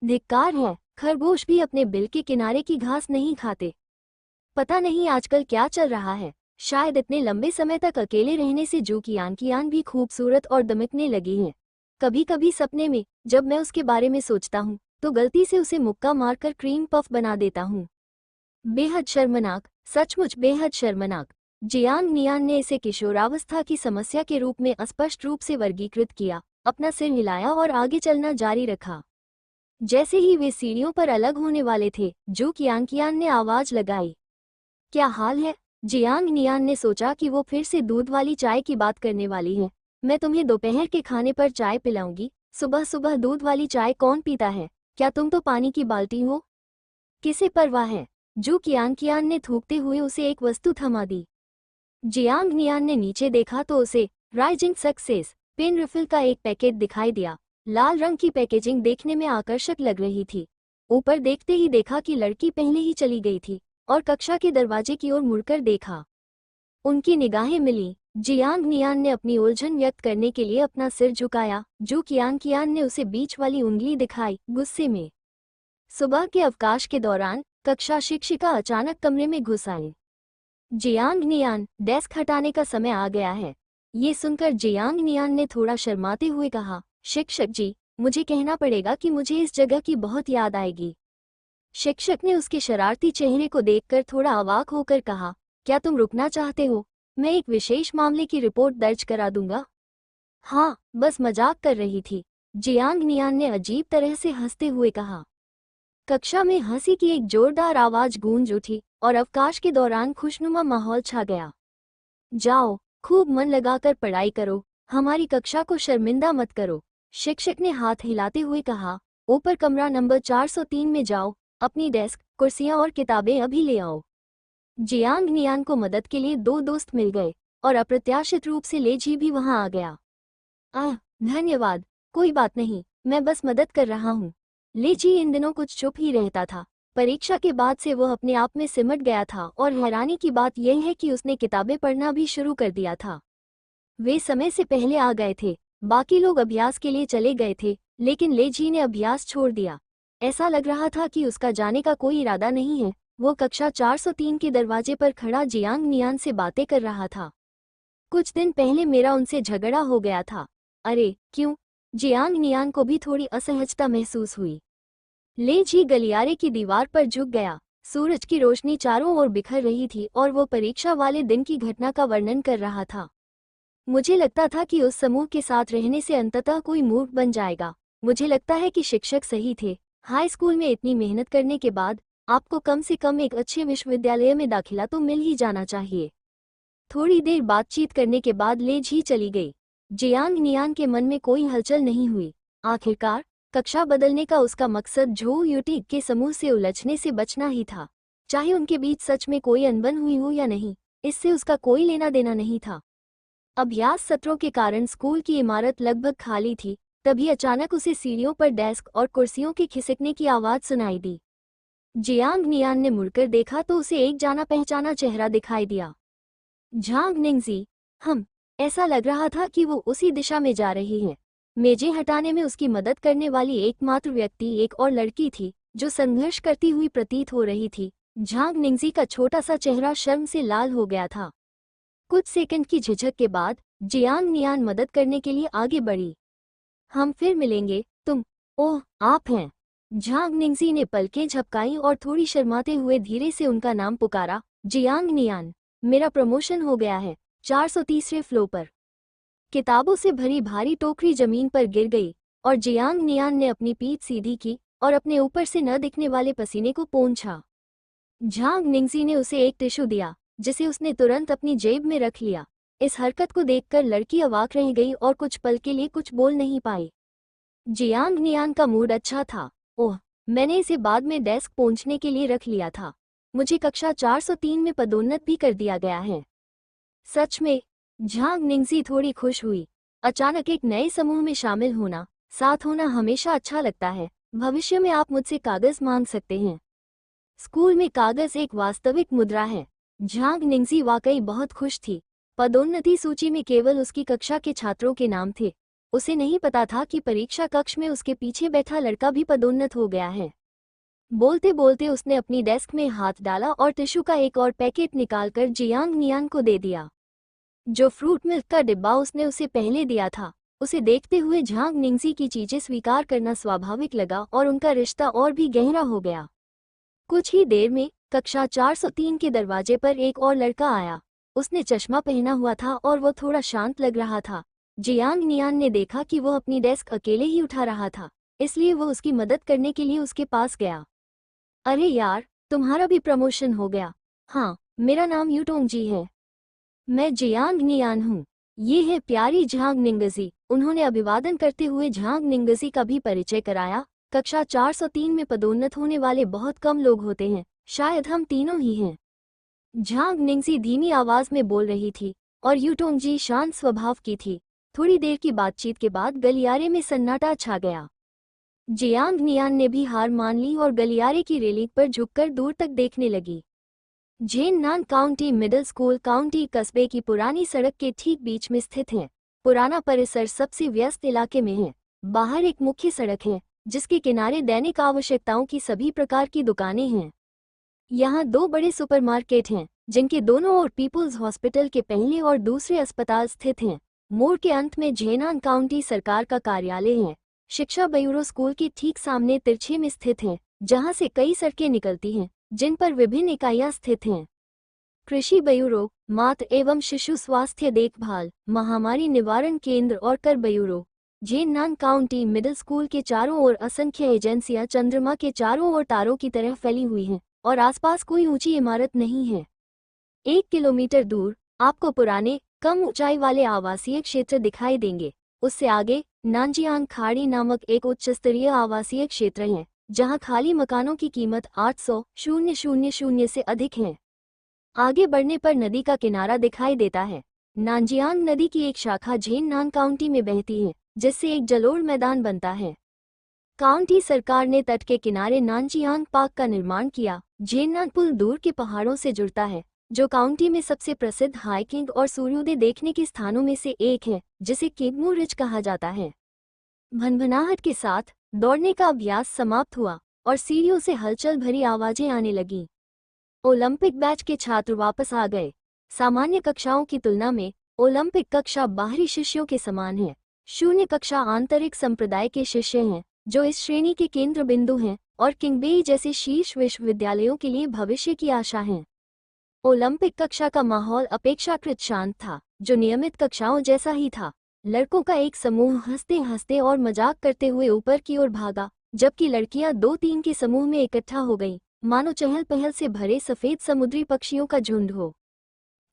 धिक्कार है, खरगोश भी अपने बिल के किनारे की घास नहीं खाते। पता नहीं आजकल क्या चल रहा है, शायद इतने लंबे समय तक अकेले रहने से जू कियान भी खूबसूरत और दमकने लगी हैं। कभी कभी सपने में जब मैं उसके बारे में सोचता हूँ तो गलती से उसे मुक्का मारकर क्रीम पफ बना देता हूँ। बेहद शर्मनाक, सचमुच बेहद शर्मनाक। जियांग नियान ने इसे किशोरावस्था की समस्या के रूप में अस्पष्ट रूप से वर्गीकृत किया, अपना सिर हिलाया और आगे चलना जारी रखा। जैसे ही वे सीढ़ियों पर अलग होने वाले थे, जू कियान ने आवाज लगाई, क्या हाल है? जियांग नियान ने सोचा कि वो फिर से दूध वाली चाय की बात करने वाली है। मैं तुम्हें दोपहर के खाने पर चाय पिलाऊंगी। सुबह सुबह दूध वाली चाय कौन पीता है? क्या तुम तो पानी की बाल्टी हो? किसे परवाह है? जू कियान ने थूकते हुए उसे एक वस्तु थमा दी। जियांग नियान ने नीचे देखा तो उसे राइजिंग सक्सेस पेन रिफिल का एक पैकेट दिखाई दिया। लाल रंग की पैकेजिंग देखने में आकर्षक लग रही थी। ऊपर देखते ही देखा कि लड़की पहले ही चली गई थी और कक्षा के दरवाजे की ओर मुड़कर देखा। उनकी निगाहें मिली। जियांग नियान ने अपनी उलझन व्यक्त करने के लिए अपना सिर झुकाया। जू कियान ने उसे बीच वाली उंगली दिखाई, गुस्से में। सुबह के अवकाश के दौरान कक्षा शिक्षिका अचानक कमरे में घुस आई। जियांग नियान, डेस्क हटाने का समय आ गया है। ये सुनकर जियांग नियान ने थोड़ा शर्माते हुए कहा, शिक्षक जी, मुझे कहना पड़ेगा कि मुझे इस जगह की बहुत याद आएगी। शिक्षक ने उसके शरारती चेहरे को देखकर थोड़ा अवाक होकर कहा, क्या तुम रुकना चाहते हो? मैं एक विशेष मामले की रिपोर्ट दर्ज करा दूंगा। हाँ, बस मजाक कर रही थी, जियांग नियान ने अजीब तरह से हंसते हुए कहा। कक्षा में हंसी की एक जोरदार आवाज गूंज उठी और अवकाश के दौरान खुशनुमा माहौल छा गया। जाओ, खूब मन लगाकर पढ़ाई करो, हमारी कक्षा को शर्मिंदा मत करो, शिक्षक ने हाथ हिलाते हुए कहा। ऊपर कमरा नंबर 403 में जाओ, अपनी डेस्क, कुर्सियां और किताबें अभी ले आओ। जियांग नियान को मदद के लिए दो दोस्त मिल गए और अप्रत्याशित रूप से लेजी भी वहां आ गया। धन्यवाद, कोई बात नहीं, मैं बस मदद कर रहा हूँ। लेजी इन दिनों कुछ चुप ही रहता था। परीक्षा के बाद से वह अपने आप में सिमट गया था और हैरानी की बात यह है कि उसने किताबें पढ़ना भी शुरू कर दिया था। वे समय से पहले आ गए थे, बाकी लोग अभ्यास के लिए चले गए थे, लेकिन लेजी ने अभ्यास छोड़ दिया। ऐसा लग रहा था कि उसका जाने का कोई इरादा नहीं है। वो कक्षा 403 के दरवाजे पर खड़ा जियांग नियान से बातें कर रहा था। कुछ दिन पहले मेरा उनसे झगड़ा हो गया था। अरे क्यों? जियांग नियान को भी थोड़ी असहजता महसूस हुई। लेजी गलियारे की दीवार पर झुक गया। सूरज की रोशनी चारों ओर बिखर रही थी और वो परीक्षा वाले दिन की घटना का वर्णन कर रहा था। मुझे लगता था कि उस समूह के साथ रहने से अंततः कोई मूर्ख बन जाएगा। मुझे लगता है कि शिक्षक सही थे। हाई स्कूल में इतनी मेहनत करने के बाद आपको कम से कम एक अच्छे विश्वविद्यालय में दाखिला तो मिल ही जाना चाहिए। थोड़ी देर बातचीत करने के बाद लेजी चली गई। जियांग नियान के मन में कोई हलचल नहीं हुई। आखिरकार कक्षा बदलने का उसका मकसद झो यूटी के समूह से उलझने से बचना ही था। चाहे उनके बीच सच में कोई अनबन हुई हो या नहीं, इससे उसका कोई लेना देना नहीं था। अभ्यास सत्रों के कारण स्कूल की इमारत लगभग खाली थी। तभी अचानक उसे सीढ़ियों पर डेस्क और कुर्सियों के खिसकने की आवाज सुनाई दी। जियांग नियान ने मुड़कर देखा तो उसे एक जाना पहचाना चेहरा दिखाई दिया। झांग निंगजी। ऐसा लग रहा था कि वो उसी दिशा में जा रही है। मेजें हटाने में उसकी मदद करने वाली एकमात्र व्यक्ति एक और लड़की थी, जो संघर्ष करती हुई प्रतीत हो रही थी। झांग निंगजी का छोटा सा चेहरा शर्म से लाल हो गया था। कुछ सेकंड की झिझक के बाद जियांग नियान मदद करने के लिए आगे बढ़ी। हम फिर मिलेंगे, तुम। ओह, आप हैं। झांग निंगजी ने पलकें झपकाई और थोड़ी शर्माते हुए धीरे से उनका नाम पुकारा। जियांग नियान, मेरा प्रमोशन हो गया है। 430वें फ्लोर पर। किताबों से भरी भारी टोकरी जमीन पर गिर गई और जियांग नियान ने अपनी पीठ सीधी की और अपने ऊपर से न दिखने वाले पसीने को पोंछा। झांग निंगजी ने उसे एक टिश्यू दिया, जिसे उसने तुरंत अपनी जेब में रख लिया। इस हरकत को देखकर लड़की अवाक रह गई और कुछ पल के लिए कुछ बोल नहीं पाई। जियांग नियान का मूड अच्छा था। ओह, मैंने इसे बाद में डेस्क पोंछने के लिए रख लिया था। मुझे कक्षा 403 में पदोन्नत भी कर दिया गया है। सच में? झांग निंगजी थोड़ी खुश हुई। अचानक एक नए समूह में शामिल होना, साथ होना हमेशा अच्छा लगता है। भविष्य में आप मुझसे कागज मांग सकते हैं। स्कूल में कागज एक वास्तविक मुद्रा है। झांग निंगजी वाकई बहुत खुश थी। पदोन्नति सूची में केवल उसकी कक्षा के छात्रों के नाम थे। उसे नहीं पता था कि परीक्षा कक्ष में उसके पीछे बैठा लड़का भी पदोन्नत हो गया है। बोलते बोलते उसने अपनी डेस्क में हाथ डाला और टिश्यू का एक और पैकेट निकालकर जियांग नियान को दे दिया। जो फ्रूट मिल्क का डिब्बा उसने उसे पहले दिया था, उसे देखते हुए झांग निंगजी की चीजें स्वीकार करना स्वाभाविक लगा और उनका रिश्ता और भी गहरा हो गया। कुछ ही देर में कक्षा 403 के दरवाजे पर एक और लड़का आया। उसने चश्मा पहना हुआ था और वो थोड़ा शांत लग रहा था। जियांग नियान ने देखा कि वो अपनी डेस्क अकेले ही उठा रहा था, इसलिए वो उसकी मदद करने के लिए उसके पास गया। अरे यार, तुम्हारा भी प्रमोशन हो गया। हाँ, मेरा नाम यूटोंगजी है। मैं जियांग नियान हूँ। ये है प्यारी झांग निंगजी। उन्होंने अभिवादन करते हुए झांग निंगजी का भी परिचय कराया। कक्षा 403 में पदोन्नत होने वाले बहुत कम लोग होते हैं, शायद हम तीनों ही हैं। झांग निंगजी धीमी आवाज में बोल रही थी और यूटोंगजी शांत स्वभाव की थी। थोड़ी देर की बातचीत के बाद गलियारे में सन्नाटा छा गया। जियांग नियान ने भी हार मान ली और गलियारे की रेलिंग पर झुककर दूर तक देखने लगी। जेननान काउंटी मिडिल स्कूल काउंटी कस्बे की पुरानी सड़क के ठीक बीच में स्थित है। पुराना परिसर सबसे व्यस्त इलाके में है। बाहर एक मुख्य सड़क है, जिसके किनारे दैनिक आवश्यकताओं की सभी प्रकार की दुकानें हैं। यहाँ दो बड़े सुपरमार्केट हैं, जिनके दोनों ओर पीपुल्स हॉस्पिटल के पहले और दूसरे अस्पताल स्थित हैं। मोड़ के अंत में जेनान काउंटी सरकार का कार्यालय है। शिक्षा ब्यूरो स्कूल के ठीक सामने तिरछे में स्थित है। जहां से कई सड़कें निकलती हैं, जिन पर विभिन्न इकाइयां स्थित हैं। कृषि ब्यूरो, मातृ एवं शिशु स्वास्थ्य देखभाल, महामारी निवारण केंद्र और कर ब्यूरो। झेन्नान काउंटी मिडिल स्कूल के चारों ओर असंख्य एजेंसियां चंद्रमा के चारों ओर तारों की तरह फैली हुई हैं और आसपास कोई ऊंची इमारत नहीं है। 1 किलोमीटर दूर आपको पुराने, कम ऊंचाई वाले आवासीय क्षेत्र दिखाई देंगे। उससे आगे नानजियांग खाड़ी नामक एक उच्च स्तरीय आवासीय क्षेत्र है, जहां खाली मकानों की कीमत 800,000 से अधिक है। आगे बढ़ने पर नदी का किनारा दिखाई देता है। नानजियांग नदी की एक शाखा झेन्नान काउंटी में बहती है, जिससे एक जलोढ़ मैदान बनता है। काउंटी सरकार ने तट के किनारे नानजियांग पार्क का निर्माण किया। झेन्नान पुल दूर के पहाड़ों से जुड़ता है, जो काउंटी में सबसे प्रसिद्ध हाइकिंग और सूर्योदय देखने के स्थानों में से एक है, जिसे केगमू रिज कहा जाता है। भनभनाहट के साथ दौड़ने का अभ्यास समाप्त हुआ और सीढ़ियों से हलचल भरी आवाजें आने लगीं। ओलंपिक बैच के छात्र वापस आ गए। सामान्य कक्षाओं की तुलना में ओलंपिक कक्षा बाहरी शिष्यों के समान है। शून्य कक्षा आंतरिक संप्रदाय के शिष्य हैं, जो इस श्रेणी के केंद्र बिंदु हैं और किंगबेई जैसे शीर्ष विश्वविद्यालयों के लिए भविष्य की आशा हैं। ओलंपिक कक्षा का माहौल अपेक्षाकृत शांत था, जो नियमित कक्षाओं जैसा ही था। लड़कों का एक समूह हंसते हंसते और मजाक करते हुए ऊपर की ओर भागा, जबकि लड़कियां 2-3 के समूह में इकट्ठा हो गईं, मानो चहल पहल से भरे सफेद समुद्री पक्षियों का झुंड हो।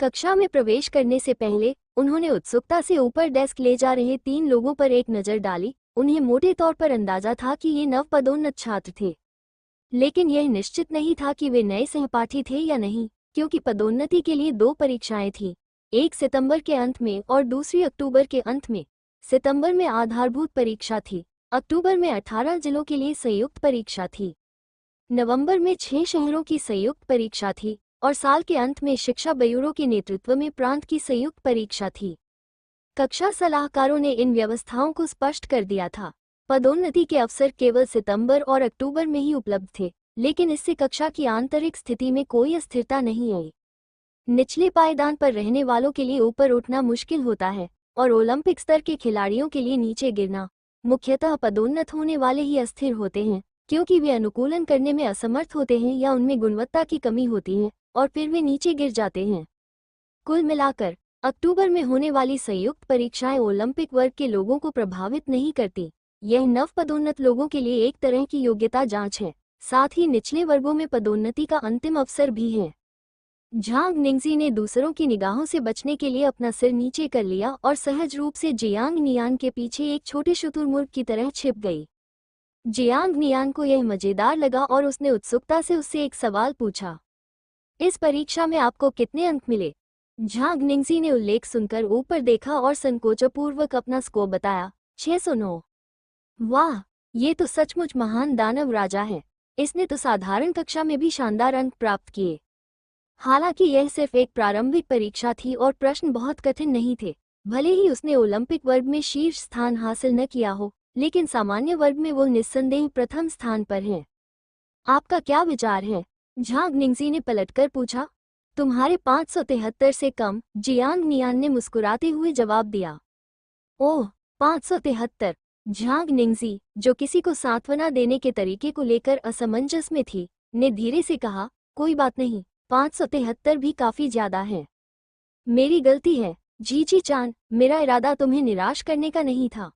कक्षा में प्रवेश करने से पहले उन्होंने उत्सुकता से ऊपर डेस्क ले जा रहे 3 लोगों पर एक नज़र डाली। उन्हें मोटे तौर पर अंदाजा था कि ये नवपदोन्नत छात्र थे, लेकिन यह निश्चित नहीं था कि वे नए सहपाठी थे या नहीं, क्योंकि पदोन्नति के लिए 2 परीक्षाएं थीं, एक सितंबर के अंत में और दूसरी अक्टूबर के अंत में। सितंबर में आधारभूत परीक्षा थी, अक्टूबर में 18 जिलों के लिए संयुक्त परीक्षा थी, नवंबर में 6 शहरों की संयुक्त परीक्षा थी और साल के अंत में शिक्षा ब्यूरो के नेतृत्व में प्रांत की संयुक्त परीक्षा थी। कक्षा सलाहकारों ने इन व्यवस्थाओं को स्पष्ट कर दिया था। पदोन्नति के अवसर केवल सितंबर और अक्टूबर में ही उपलब्ध थे, लेकिन इससे कक्षा की आंतरिक स्थिति में कोई अस्थिरता नहीं आई। निचले पायदान पर रहने वालों के लिए ऊपर उठना मुश्किल होता है और ओलंपिक स्तर के खिलाड़ियों के लिए नीचे गिरना। मुख्यतः पदोन्नत होने वाले ही अस्थिर होते हैं, क्योंकि वे अनुकूलन करने में असमर्थ होते हैं या उनमें गुणवत्ता की कमी होती है और फिर वे नीचे गिर जाते हैं। कुल मिलाकर अक्टूबर में होने वाली संयुक्त परीक्षाएं ओलंपिक वर्ग के लोगों को प्रभावित नहीं करती। यह नवपदोन्नत लोगों के लिए एक तरह की योग्यता जांच है, साथ ही निचले वर्गों में पदोन्नति का अंतिम अवसर भी है। झांग निंगजी ने दूसरों की निगाहों से बचने के लिए अपना सिर नीचे कर लिया और सहज रूप से जियांग नियान के पीछे एक छोटे शुतुरमुर्ग की तरह छिप गई। जियांग नियान को यह मजेदार लगा और उसने उत्सुकता से उससे एक सवाल पूछा, इस परीक्षा में आपको कितने अंक मिले? झांग निंगजी ने उल्लेख सुनकर ऊपर देखा और संकोचपूर्वक अपना स्कोर बताया, 609। वाह, ये तो सचमुच महान दानव राजा है। इसने तो साधारण कक्षा में भी शानदार अंक प्राप्त किए। हालांकि यह सिर्फ एक प्रारंभिक परीक्षा थी और प्रश्न बहुत कठिन नहीं थे। भले ही उसने ओलंपिक वर्ग में शीर्ष स्थान हासिल न किया हो, लेकिन सामान्य वर्ग में वो निस्संदेह प्रथम स्थान पर है। आपका क्या विचार है? झांग निंगजी ने पलटकर पूछा। तुम्हारे 573 से कम, जियांग नियान ने मुस्कुराते हुए जवाब दिया। ओह, 573। झांग निंगजी, जो किसी को सांत्वना देने के तरीके को लेकर असमंजस में थी, ने धीरे से कहा, कोई बात नहीं, 573 भी काफी ज्यादा है। मेरी गलती है, जीजी चान, मेरा इरादा तुम्हें निराश करने का नहीं था।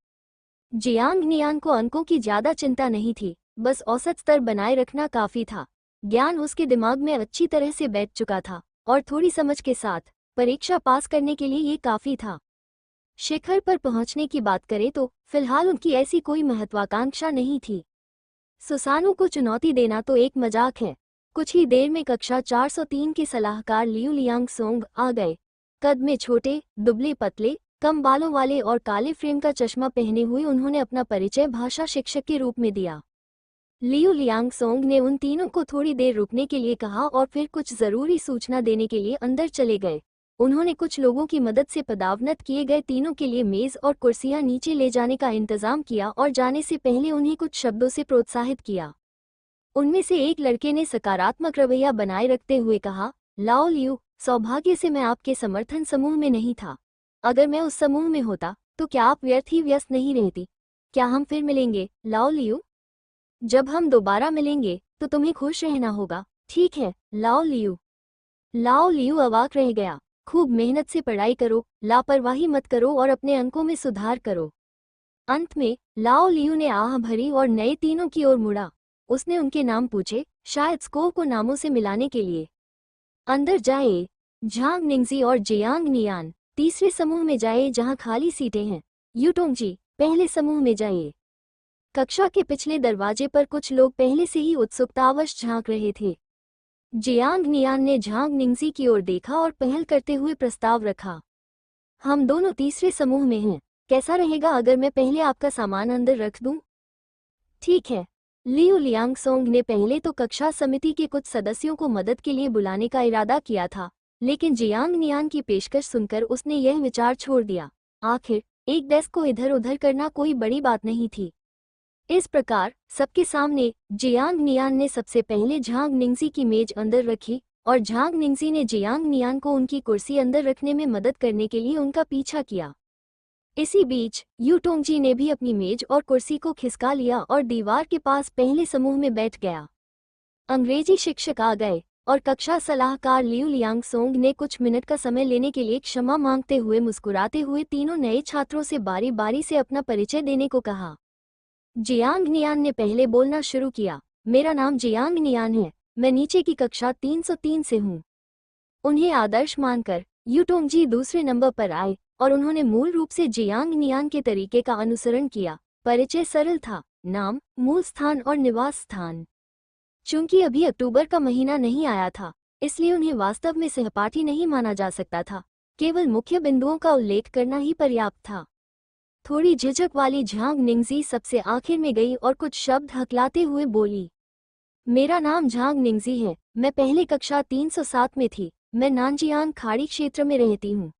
जियांग नियान को अंकों की ज्यादा चिंता नहीं थी, बस औसत स्तर बनाए रखना काफी था। ज्ञान उसके दिमाग में अच्छी तरह से बैठ चुका था और थोड़ी समझ के साथ परीक्षा पास करने के लिए ये काफी था। शिखर पर पहुंचने की बात करें तो फिलहाल उनकी ऐसी कोई महत्वाकांक्षा नहीं थी। सुसानु को चुनौती देना तो एक मजाक है। कुछ ही देर में कक्षा 403 के सलाहकार लियू लियांग सोंग आ गए। कद में छोटे, दुबले पतले, कम बालों वाले और काले फ्रेम का चश्मा पहने हुए उन्होंने अपना परिचय भाषा शिक्षक के रूप में दिया। लियू लियांग सोंग ने उन तीनों को थोड़ी देर रुकने के लिए कहा और फिर कुछ जरूरी सूचना देने के लिए अंदर चले गए। उन्होंने कुछ लोगों की मदद से पदावनत किए गए तीनों के लिए मेज और कुर्सियां नीचे ले जाने का इंतजाम किया और जाने से पहले उन्हें कुछ शब्दों से प्रोत्साहित किया। उनमें से एक लड़के ने सकारात्मक रवैया बनाए रखते हुए कहा, लाओ लियू, सौभाग्य से मैं आपके समर्थन समूह में नहीं था। अगर मैं उस समूह में होता तो क्या आप व्यर्थ ही व्यस्त नहीं रहती? क्या हम फिर मिलेंगे, लाओ लियू? जब हम दोबारा मिलेंगे तो तुम्हें खुश रहना होगा, ठीक है? लाओ लियू अवाक रह गया। खूब मेहनत से पढ़ाई करो, लापरवाही मत करो और अपने अंकों में सुधार करो। अंत में लाओ लियू ने आह भरी और नए तीनों की ओर मुड़ा। उसने उनके नाम पूछे, शायद स्कोर को नामों से मिलाने के लिए। अंदर जाए। झांग निंगजी और जियांग नियान तीसरे समूह में जाए जहां खाली सीटें हैं। यूटोंगजी पहले समूह में जाइए। कक्षा के पिछले दरवाजे पर कुछ लोग पहले से ही उत्सुकतावश झांक रहे थे। जियांग नियान ने झांग निंगजी की ओर देखा और पहल करते हुए प्रस्ताव रखा, हम दोनों तीसरे समूह में हैं। कैसा रहेगा अगर मैं पहले आपका सामान अंदर रख दूं? ठीक है। लियू लियांगसोंग ने पहले तो कक्षा समिति के कुछ सदस्यों को मदद के लिए बुलाने का इरादा किया था, लेकिन जियांग नियान की पेशकश सुनकर उसने यह विचार छोड़ दिया। आखिर एक डेस्क को इधर उधर करना कोई बड़ी बात नहीं थी। इस प्रकार सबके सामने जियांग नियान ने सबसे पहले झांग निंगजी की मेज अंदर रखी और झांग निंगजी ने जियांग नियान को उनकी कुर्सी अंदर रखने में मदद करने के लिए उनका पीछा किया। इसी बीच यूटोंगजी ने भी अपनी मेज और कुर्सी को खिसका लिया और दीवार के पास पहले समूह में बैठ गया। अंग्रेजी शिक्षक आ गए और कक्षा सलाहकार लियू लियांगसोंग ने कुछ मिनट का समय लेने के लिए क्षमा मांगते हुए मुस्कुराते हुए तीनों नए छात्रों से बारी बारी से अपना परिचय देने को कहा। जियांग नियान ने पहले बोलना शुरू किया, मेरा नाम जियांग नियान है, मैं नीचे की कक्षा 303 से हूँ। उन्हें आदर्श मानकर यूटोंगजी दूसरे नंबर पर आए और उन्होंने मूल रूप से जियांग नियान के तरीके का अनुसरण किया। परिचय सरल था, नाम, मूल स्थान और निवास स्थान। चूंकि अभी अक्टूबर का महीना नहीं आया था, इसलिए उन्हें वास्तव में सहपाठी नहीं माना जा सकता था। केवल मुख्य बिंदुओं का उल्लेख करना ही पर्याप्त था। थोड़ी झिझक वाली झांग निंगजी सबसे आखिर में गई और कुछ शब्द हकलाते हुए बोली, मेरा नाम झांग निंगजी है, मैं पहले कक्षा 307 में थी, मैं नानजियांग खाड़ी क्षेत्र में रहती हूँ।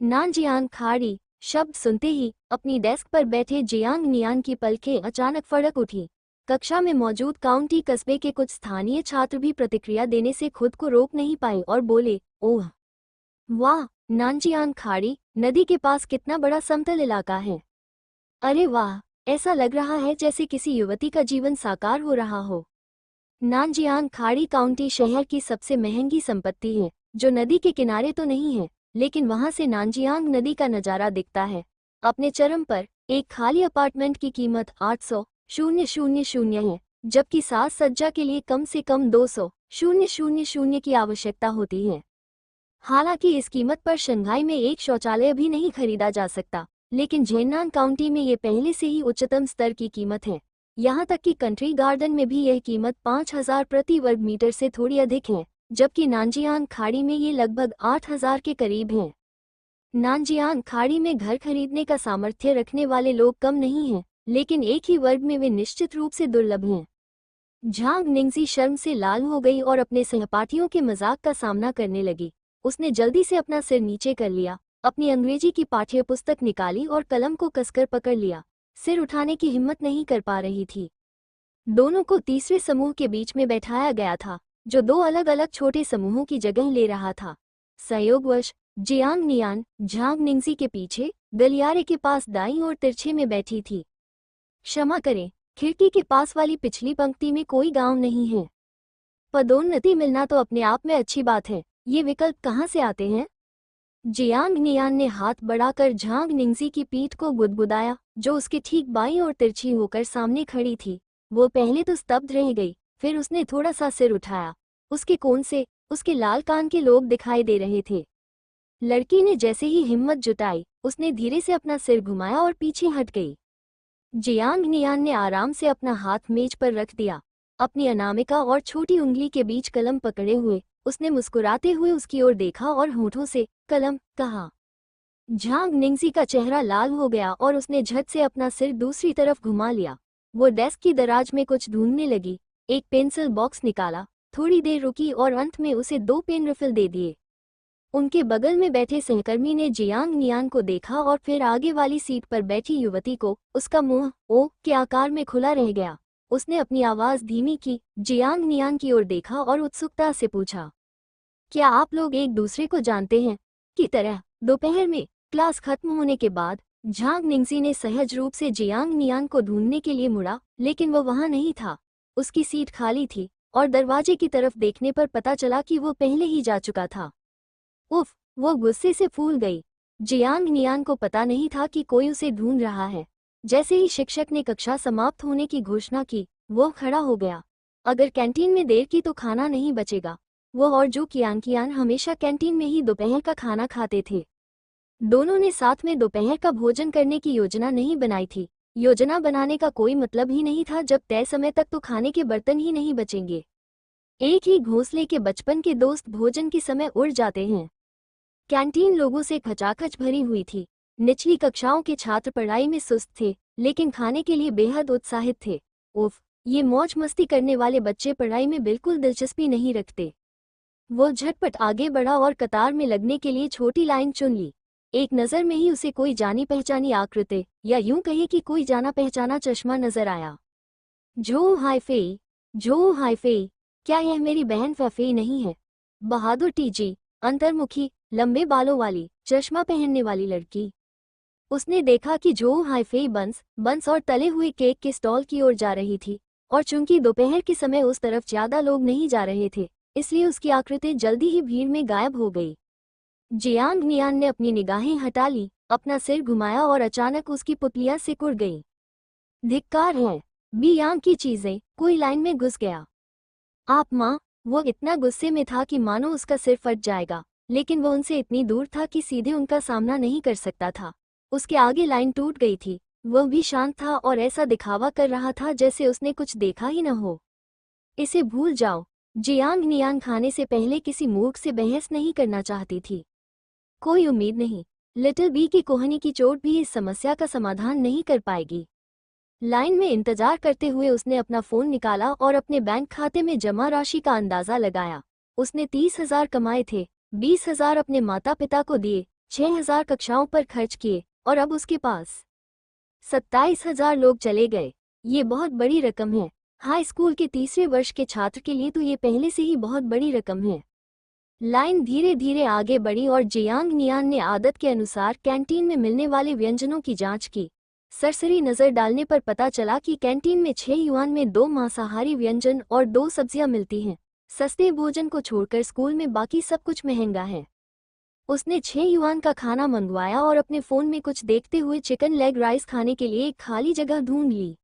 नानजियांग खाड़ी शब्द सुनते ही अपनी डेस्क पर बैठे जियांग नियान की पलकें अचानक फड़क उठी। कक्षा में मौजूद काउंटी कस्बे के कुछ स्थानीय छात्र भी प्रतिक्रिया देने से खुद को रोक नहीं पाए और बोले, ओह वाह, नानजियांग खाड़ी नदी के पास कितना बड़ा समतल इलाका है। अरे वाह, ऐसा लग रहा है जैसे किसी युवती का जीवन साकार हो रहा हो। नानजियांग खाड़ी काउंटी शहर की सबसे महंगी संपत्ति है, जो नदी के किनारे तो नहीं है, लेकिन वहां से नानजियांग नदी का नजारा दिखता है। अपने चरम पर एक खाली अपार्टमेंट की कीमत 800,000 है, जबकि साज सज्जा के लिए कम से कम 200,000 की आवश्यकता होती है। हालांकि इस कीमत पर शंघाई में एक शौचालय भी नहीं खरीदा जा सकता, लेकिन झेन्नान काउंटी में ये पहले से ही उच्चतम स्तर की कीमत है। यहाँ तक कि कंट्री गार्डन में भी यह कीमत 5,000 प्रति वर्ग मीटर से थोड़ी अधिक है, जबकि नानजियांग खाड़ी में ये लगभग 8,000 के करीब है। नानजियांग खाड़ी में घर खरीदने का सामर्थ्य रखने वाले लोग कम नहीं हैं, लेकिन एक ही वर्ग में वे निश्चित रूप से दुर्लभ हैं। झांग निंगजी शर्म से लाल हो गई और अपने सहपाठियों के मजाक का सामना करने लगी। उसने जल्दी से अपना सिर नीचे कर लिया, अपनी अंग्रेजी की पाठ्यपुस्तक निकाली और कलम को कसकर पकड़ लिया। सिर उठाने की हिम्मत नहीं कर पा रही थी। दोनों को तीसरे समूह के बीच में बैठाया गया था, जो दो अलग अलग छोटे समूहों की जगह ले रहा था। संयोगवश जियांग नियान झांग निंगजी के पीछे गलियारे के पास दाईं ओर तिरछे में बैठी थी। क्षमा करें, खिड़की के पास वाली पिछली पंक्ति में कोई गांव नहीं है। पदोन्नति मिलना तो अपने आप में अच्छी बात है, ये विकल्प कहाँ से आते हैं? जियांग नियान ने हाथ बढ़ाकर झांग निंगजी की पीठ को गुदगुदाया, जो उसके ठीक बाईं ओर तिरछी होकर सामने खड़ी थी। वो पहले तो स्तब्ध रह गई, फिर उसने थोड़ा सा सिर उठाया। उसके कोन से उसके लाल कान के लोब दिखाई दे रहे थे। लड़की ने जैसे ही हिम्मत जुटाई, उसने धीरे से अपना सिर घुमाया और पीछे हट गई। जियांग नियान ने आराम से अपना हाथ मेज पर रख दिया। अपनी अनामिका और छोटी उंगली के बीच कलम पकड़े हुए उसने मुस्कुराते हुए उसकी ओर देखा और होठों से कलम कहा। झांग निंगजी का चेहरा लाल हो गया और उसने झट से अपना सिर दूसरी तरफ घुमा लिया। वो डेस्क की दराज में कुछ ढूंढने लगी, एक पेंसिल बॉक्स निकाला, थोड़ी देर रुकी और अंत में उसे 2 पेन रिफिल दे दिए। उनके बगल में बैठे सहकर्मी ने जियांग नियान को देखा और फिर आगे वाली सीट पर बैठी युवती को। उसका मुंह ओ के आकार में खुला रह गया। उसने अपनी आवाज धीमी की, जियांग नियान की ओर देखा और उत्सुकता से पूछा, क्या आप लोग एक दूसरे को जानते हैं? की तरह दोपहर में क्लास खत्म होने के बाद झांग निंगजी ने सहज रूप से जियांग नियान को ढूंढने के लिए मुड़ा, लेकिन वो वहां नहीं था। उसकी सीट खाली थी और दरवाजे की तरफ देखने पर पता चला कि वो पहले ही जा चुका था। उफ, वो गुस्से से फूल गई। जियांग नियान को पता नहीं था कि कोई उसे ढूंढ रहा है। जैसे ही शिक्षक ने कक्षा समाप्त होने की घोषणा की, वो खड़ा हो गया। अगर कैंटीन में देर की तो खाना नहीं बचेगा। वो और जो कियांग हमेशा कैंटीन में ही दोपहर का खाना खाते थे। दोनों ने साथ में दोपहर का भोजन करने की योजना नहीं बनाई थी। योजना बनाने का कोई मतलब ही नहीं था जब तय समय तक तो खाने के बर्तन ही नहीं बचेंगे। एक ही घोंसले के बचपन के दोस्त भोजन के समय उड़ जाते हैं। कैंटीन लोगों से खचाखच भरी हुई थी। निचली कक्षाओं के छात्र पढ़ाई में सुस्त थे, लेकिन खाने के लिए बेहद उत्साहित थे। उफ, ये मौज मस्ती करने वाले बच्चे पढ़ाई में बिल्कुल दिलचस्पी नहीं रखते। वो झटपट आगे बढ़ा और कतार में लगने के लिए छोटी लाइन चुन ली। एक नज़र में ही उसे कोई जानी पहचानी आकृति, या यूं कहे कि कोई जाना पहचाना चश्मा नजर आया। जो हाइफेई, जो हाइफेई, क्या यह मेरी बहन फैफेई नहीं है? बहादुर टीजी, अंतर्मुखी, लंबे बालों वाली, चश्मा पहनने वाली लड़की। उसने देखा कि जो हाइफेई बंस और तले हुए केक के स्टॉल की ओर जा रही थी, और चूंकि दोपहर के समय उस तरफ ज्यादा लोग नहीं जा रहे थे, इसलिए उसकी आकृति जल्दी ही भीड़ में गायब हो गई। जियांग नियान ने अपनी निगाहें हटा ली, अपना सिर घुमाया और अचानक उसकी पुतलियां सिकुड़ गईं। धिक्कार है, बी यांग की चीजें, कोई लाइन में घुस गया। आप माँ। वो इतना गुस्से में था कि मानो उसका सिर फट जाएगा, लेकिन वो उनसे इतनी दूर था कि सीधे उनका सामना नहीं कर सकता था। उसके आगे लाइन टूट गई थी। वह भी शांत था और ऐसा दिखावा कर रहा था जैसे उसने कुछ देखा ही न हो। इसे भूल जाओ। जियांग नियांग खाने से पहले किसी मूर्ख से बहस नहीं करना चाहती थी। कोई उम्मीद नहीं। लिटिल बी की कोहनी की चोट भी इस समस्या का समाधान नहीं कर पाएगी। लाइन में इंतजार करते हुए उसने अपना फोन निकाला और अपने बैंक खाते में जमा राशि का अंदाजा लगाया। उसने 30,000 कमाए थे, 20,000 अपने माता पिता को दिए, 6,000 कक्षाओं पर खर्च किए, और अब उसके पास 27,000 लोग चले गए। ये बहुत बड़ी रकम है। हाई स्कूल के तीसरे वर्ष के छात्र के लिए तो ये पहले से ही बहुत बड़ी रकम है। लाइन धीरे धीरे आगे बढ़ी और जियांग नियान ने आदत के अनुसार कैंटीन में मिलने वाले व्यंजनों की जांच की। सरसरी नजर डालने पर पता चला कि कैंटीन में 6 युआन में 2 मांसाहारी व्यंजन और 2 सब्जियां मिलती हैं। सस्ते भोजन को छोड़कर स्कूल में बाकी सब कुछ महंगा है। उसने 6 युआन का खाना मंगवाया और अपने फोन में कुछ देखते हुए चिकन लेग राइस खाने के लिए एक खाली जगह ढूंढ ली।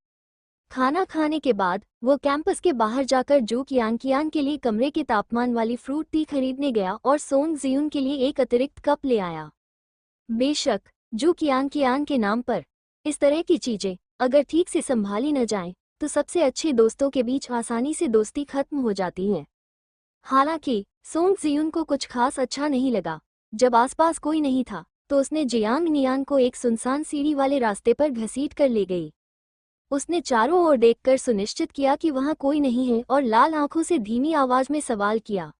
खाना खाने के बाद वो कैंपस के बाहर जाकर जू कियांग के लिए कमरे के तापमान वाली फ्रूट टी खरीदने गया और सोंग जियुन के लिए एक अतिरिक्त कप ले आया। बेशक, जू कियांग के नाम पर इस तरह की चीजें अगर ठीक से संभाली न जाएं, तो सबसे अच्छे दोस्तों के बीच आसानी से दोस्ती खत्म हो जाती है। हालांकि सोंग जियुन को कुछ खास अच्छा नहीं लगा। जब आसपास कोई नहीं था, तो उसने जियांग नियांग को एक सुनसान सीढ़ी वाले रास्ते पर घसीट कर ले गई। उसने चारों ओर देखकर सुनिश्चित किया कि वहां कोई नहीं है और लाल आंखों से धीमी आवाज में सवाल किया,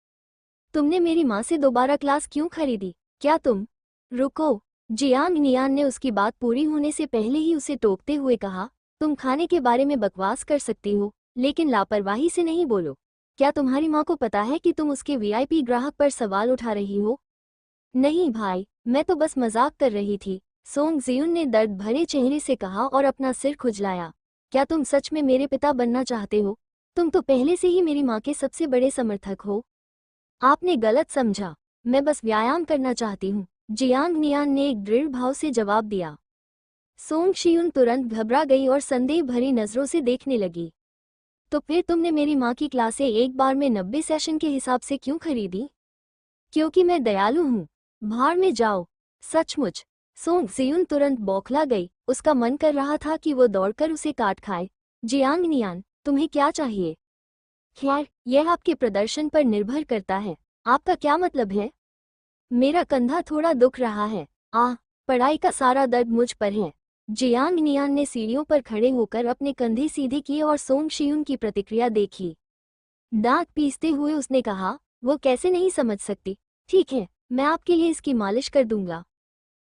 तुमने मेरी माँ से दोबारा क्लास क्यों खरीदी? क्या तुम? रुको। जियांग नियान ने उसकी बात पूरी होने से पहले ही उसे टोकते हुए कहा, तुम खाने के बारे में बकवास कर सकती हो, लेकिन लापरवाही से नहीं बोलो। क्या तुम्हारी माँ को पता है कि तुम उसके वीआईपी ग्राहक पर सवाल उठा रही हो? नहीं भाई, मैं तो बस मजाक कर रही थी, सोंग जियुन ने दर्द भरे चेहरे से कहा और अपना सिर खुजलाया। क्या तुम सच में मेरे पिता बनना चाहते हो? तुम तो पहले से ही मेरी माँ के सबसे बड़े समर्थक हो। आपने गलत समझा। मैं बस व्यायाम करना चाहती हूँ, जियांग नियान ने एक दृढ़ भाव से जवाब दिया। सोंग शियुन तुरंत घबरा गई और संदेह भरी नजरों से देखने लगी। तो फिर तुमने मेरी माँ की क्लासें एक बार में 90 सेशन के हिसाब से क्यों खरीदी? क्योंकि मैं दयालु हूँ। भाड़ में जाओ। सचमुच। सोंग जियुन तुरंत बौखला गई। उसका मन कर रहा था कि वो दौड़कर उसे काट खाए। जियांग नियान, तुम्हें क्या चाहिए? खैर, यह आपके प्रदर्शन पर निर्भर करता है। आपका क्या मतलब है? मेरा कंधा थोड़ा दुख रहा है। पढ़ाई का सारा दर्द मुझ पर है। जियांग नियान ने सीढ़ियों पर खड़े होकर अपने कंधे सीधे किए और सोंग शियुन की प्रतिक्रिया देखी। दांत पीसते हुए उसने कहा, वो कैसे नहीं समझ सकती। ठीक है, मैं आपके लिए इसकी मालिश कर दूंगा।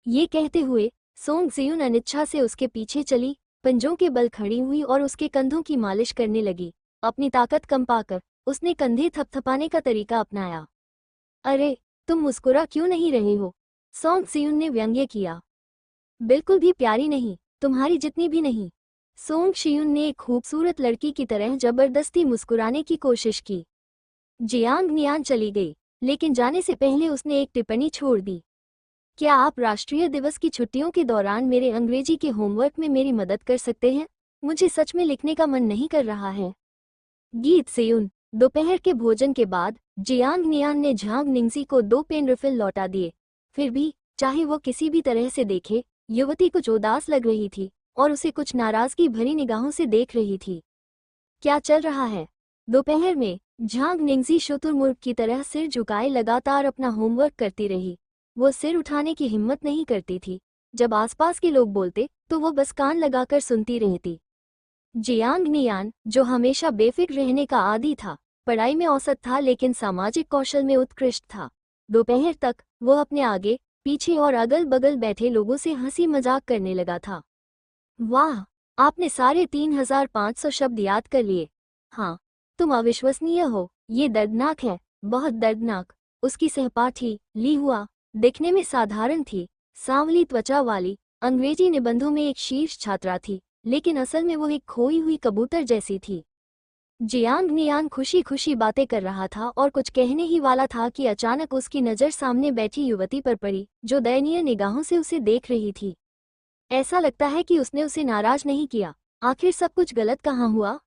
ये कहते हुए सोंग जियुन अनिच्छा से उसके पीछे चली, पंजों के बल खड़ी हुई और उसके कंधों की मालिश करने लगी। अपनी ताकत कम पाकर उसने कंधे थपथपाने का तरीका अपनाया। अरे, तुम मुस्कुरा क्यों नहीं रहे हो? सोंग जियुन ने व्यंग्य किया। बिल्कुल भी प्यारी नहीं, तुम्हारी जितनी भी नहीं। सोंग शियुन ने एक खूबसूरत लड़की की तरह जबरदस्ती मुस्कुराने की कोशिश की। जियांग नियान चली गई, लेकिन जाने से पहले उसने एक टिप्पणी छोड़ दी। क्या आप राष्ट्रीय दिवस की छुट्टियों के दौरान मेरे अंग्रेजी के होमवर्क में मेरी मदद कर सकते हैं? मुझे सच में लिखने का मन नहीं कर रहा है। गीत सेयुन। दोपहर के भोजन के बाद जियांग नियान ने झांग निंगजी को 2 पेन रिफिल लौटा दिए। फिर भी, चाहे वो किसी भी तरह से देखे, युवती कुछ उदास लग रही थी और उसे कुछ नाराजगी भरी निगाहों से देख रही थी। क्या चल रहा है? दोपहर में झांग निंगजी शुतुरमुर्ग की तरह सिर झुकाए लगातार अपना होमवर्क करती रही। वो सिर उठाने की हिम्मत नहीं करती थी। जब आसपास के लोग बोलते तो वो बस कान लगाकर सुनती रहती। जियांग नियान, जो हमेशा बेफिक्र रहने का आदी था, पढ़ाई में औसत था लेकिन सामाजिक कौशल में उत्कृष्ट था। दोपहर तक वो अपने आगे पीछे और अगल बगल बैठे लोगों से हंसी मजाक करने लगा था। वाह, आपने सारे 3500 शब्द याद कर लिए। हाँ, तुम अविश्वसनीय हो, ये दर्दनाक है, बहुत दर्दनाक। उसकी सहपाठी ली हुआ दिखने में साधारण थी, सांवली त्वचा वाली, अंग्रेजी निबंधों में एक शीर्ष छात्रा थी, लेकिन असल में वो एक खोई हुई कबूतर जैसी थी। जियांग नियान खुशी खुशी बातें कर रहा था और कुछ कहने ही वाला था कि अचानक उसकी नज़र सामने बैठी युवती पर पड़ी, जो दयनीय निगाहों से उसे देख रही थी। ऐसा लगता है कि उसने उसे नाराज नहीं किया। आखिर सब कुछ गलत कहाँ हुआ?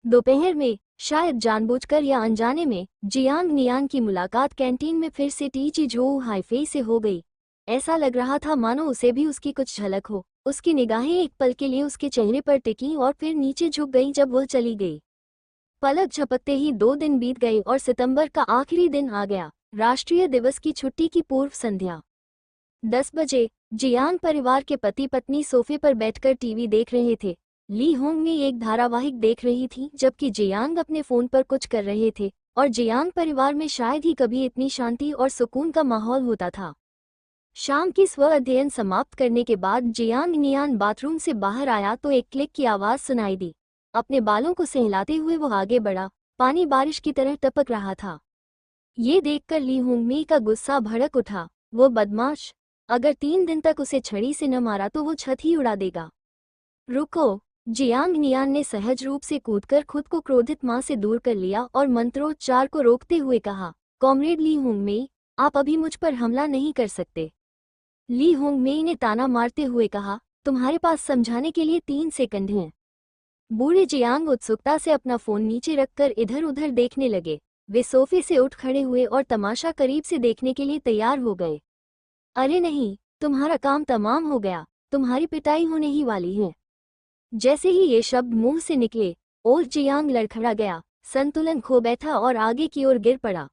दोपहर में, शायद जानबूझकर या अनजाने में, जियांग नियान की मुलाकात कैंटीन में फिर से टीची झोउ हाईफेई से हो गई। ऐसा लग रहा था मानो उसे भी उसकी कुछ झलक हो। उसकी निगाहें एक पल के लिए उसके चेहरे पर टिकीं और फिर नीचे झुक गईं जब वह चली गई। पलक झपकते ही 2 दिन बीत गए और सितंबर का आखिरी दिन आ गया, राष्ट्रीय दिवस की छुट्टी की पूर्व संध्या। 10 बजे जियांग परिवार के पति पत्नी सोफे पर बैठकर टीवी देख रहे थे। ली होंग में एक धारावाहिक देख रही थी जबकि जियांग अपने फोन पर कुछ कर रहे थे, और जियांग परिवार में शायद ही कभी इतनी शांति और सुकून का माहौल होता था। शाम की स्व अध्ययन समाप्त करने के बाद जियांग नियान बाथरूम से बाहर आया तो एक क्लिक की आवाज सुनाई दी। अपने बालों को सहलाते हुए वो आगे बढ़ा। पानी बारिश की तरह टपक रहा था। ये देखकर ली होंगमी का गुस्सा भड़क उठा। वो बदमाश, अगर 3 दिन तक उसे छड़ी से न मारा तो वो छत ही उड़ा देगा। रुको, जियांग नियान ने सहज रूप से कूदकर खुद को क्रोधित मां से दूर कर लिया और मंत्रोच्चार को रोकते हुए कहा, कॉमरेड ली होंगमी, आप अभी मुझ पर हमला नहीं कर सकते। ली होंगमी ने ताना मारते हुए कहा, तुम्हारे पास समझाने के लिए 3 सेकंड हैं। बूढ़े जियांग उत्सुकता से अपना फोन नीचे रखकर इधर उधर देखने लगे। वे सोफे से उठ खड़े हुए और तमाशा करीब से देखने के लिए तैयार हो गए। अरे नहीं, तुम्हारा काम तमाम हो गया, तुम्हारी पिटाई होने ही वाली है। जैसे ही ये शब्द मुंह से निकले, ओल जियांग लड़खड़ा गया, संतुलन खो बैठा और आगे की ओर गिर पड़ा।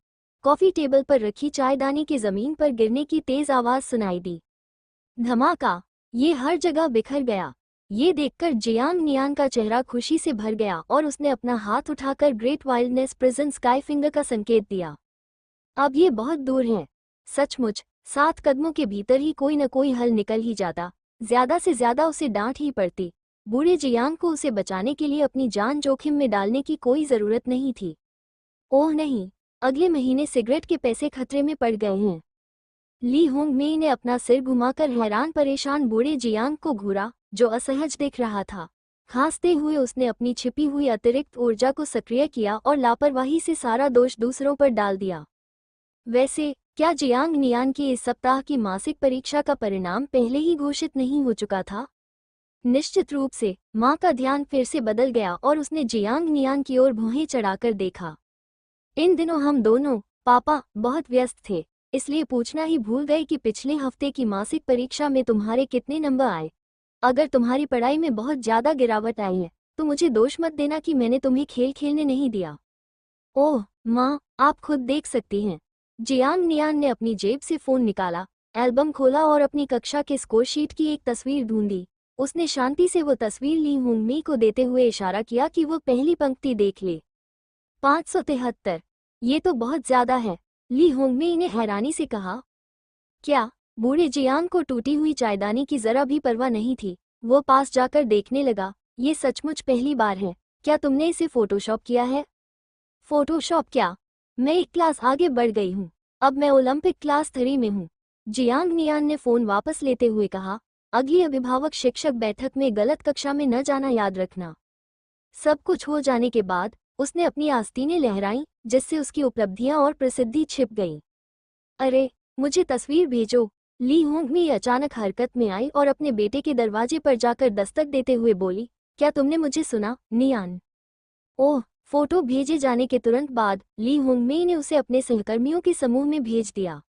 कॉफी टेबल पर रखी चायदानी की जमीन पर गिरने की तेज आवाज सुनाई दी। धमाका, ये हर जगह बिखर गया। ये देखकर जियांग नियान का चेहरा खुशी से भर गया और उसने अपना हाथ उठाकर great wildness prison sky finger का संकेत दिया। अब ये बहुत दूर है। सचमुच, 7 कदमों के भीतर ही कोई न कोई हल निकल ही जाता। ज्यादा से ज्यादा उसे डांट ही पड़ती। बूढ़े जियांग को उसे बचाने के लिए अपनी जान जोखिम में डालने की कोई जरूरत नहीं थी। ओह नहीं, अगले महीने सिगरेट के पैसे खतरे में पड़ गए हैं। ली होंगमी ने अपना सिर घुमाकर हैरान परेशान बूढ़े जियांग को घूरा, जो असहज दिख रहा था। खांसते हुए उसने अपनी छिपी हुई अतिरिक्त ऊर्जा को सक्रिय किया और लापरवाही से सारा दोष दूसरों पर डाल दिया। वैसे, क्या जियांग नियान की इस सप्ताह की मासिक परीक्षा का परिणाम पहले ही घोषित नहीं हो चुका था? निश्चित रूप से। माँ का ध्यान फिर से बदल गया और उसने जियांग नियान की ओर भौहें चढ़ाकर देखा। इन दिनों हम दोनों, पापा, बहुत व्यस्त थे, इसलिए पूछना ही भूल गए कि पिछले हफ्ते की मासिक परीक्षा में तुम्हारे कितने नंबर आए। अगर तुम्हारी पढ़ाई में बहुत ज्यादा गिरावट आई है तो मुझे दोष मत देना कि मैंने तुम्हें खेल खेलने नहीं दिया। ओह माँ, आप खुद देख सकती हैं। जियांग नियान ने अपनी जेब से फोन निकाला, एल्बम खोला और अपनी कक्षा के स्कोर शीट की एक तस्वीर ढूंढी। उसने शांति से वो तस्वीर ली होंगमी को देते हुए इशारा किया कि वो पहली पंक्ति देख ले। 573, ये तो बहुत ज्यादा है, ली होंगमी ने हैरानी से कहा। क्या? बूढ़े जियांग को टूटी हुई चायदानी की जरा भी परवाह नहीं थी। वो पास जाकर देखने लगा। ये सचमुच पहली बार है। क्या तुमने इसे फोटोशॉप किया है? फोटोशॉप क्या? मैं एक क्लास आगे बढ़ गई हूँ। अब मैं ओलंपिक क्लास 3 में हूँ। जियांग नियान ने फोन वापस लेते हुए कहा। अगली अभिभावक शिक्षक बैठक में गलत कक्षा में न जाना याद रखना। सब कुछ हो जाने के बाद उसने अपनी आस्तीनें लहराईं, जिससे उसकी उपलब्धियां और प्रसिद्धि छिप गईं। अरे, मुझे तस्वीर भेजो। ली होंगमी अचानक हरकत में आई और अपने बेटे के दरवाजे पर जाकर दस्तक देते हुए बोली, क्या तुमने मुझे सुना, नियान? ओह, फोटो भेजे जाने के तुरंत बाद ली होंगमी ने उसे अपने सहकर्मियों के समूह में भेज दिया।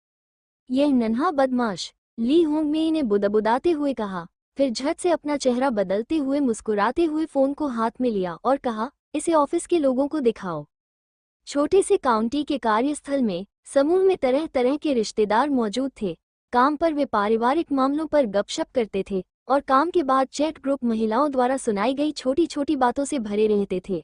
यह नन्हा बदमाश, ली होंगमी ने बुदबुदाते हुए कहा, फिर झट से अपना चेहरा बदलते हुए मुस्कुराते हुए फोन को हाथ में लिया और कहा, इसे ऑफिस के लोगों को दिखाओ। छोटे से काउंटी के कार्यस्थल में समूह में तरह तरह के रिश्तेदार मौजूद थे। काम पर वे पारिवारिक मामलों पर गपशप करते थे और काम के बाद चैट ग्रुप महिलाओं द्वारा सुनाई गई छोटी छोटी बातों से भरे रहते थे।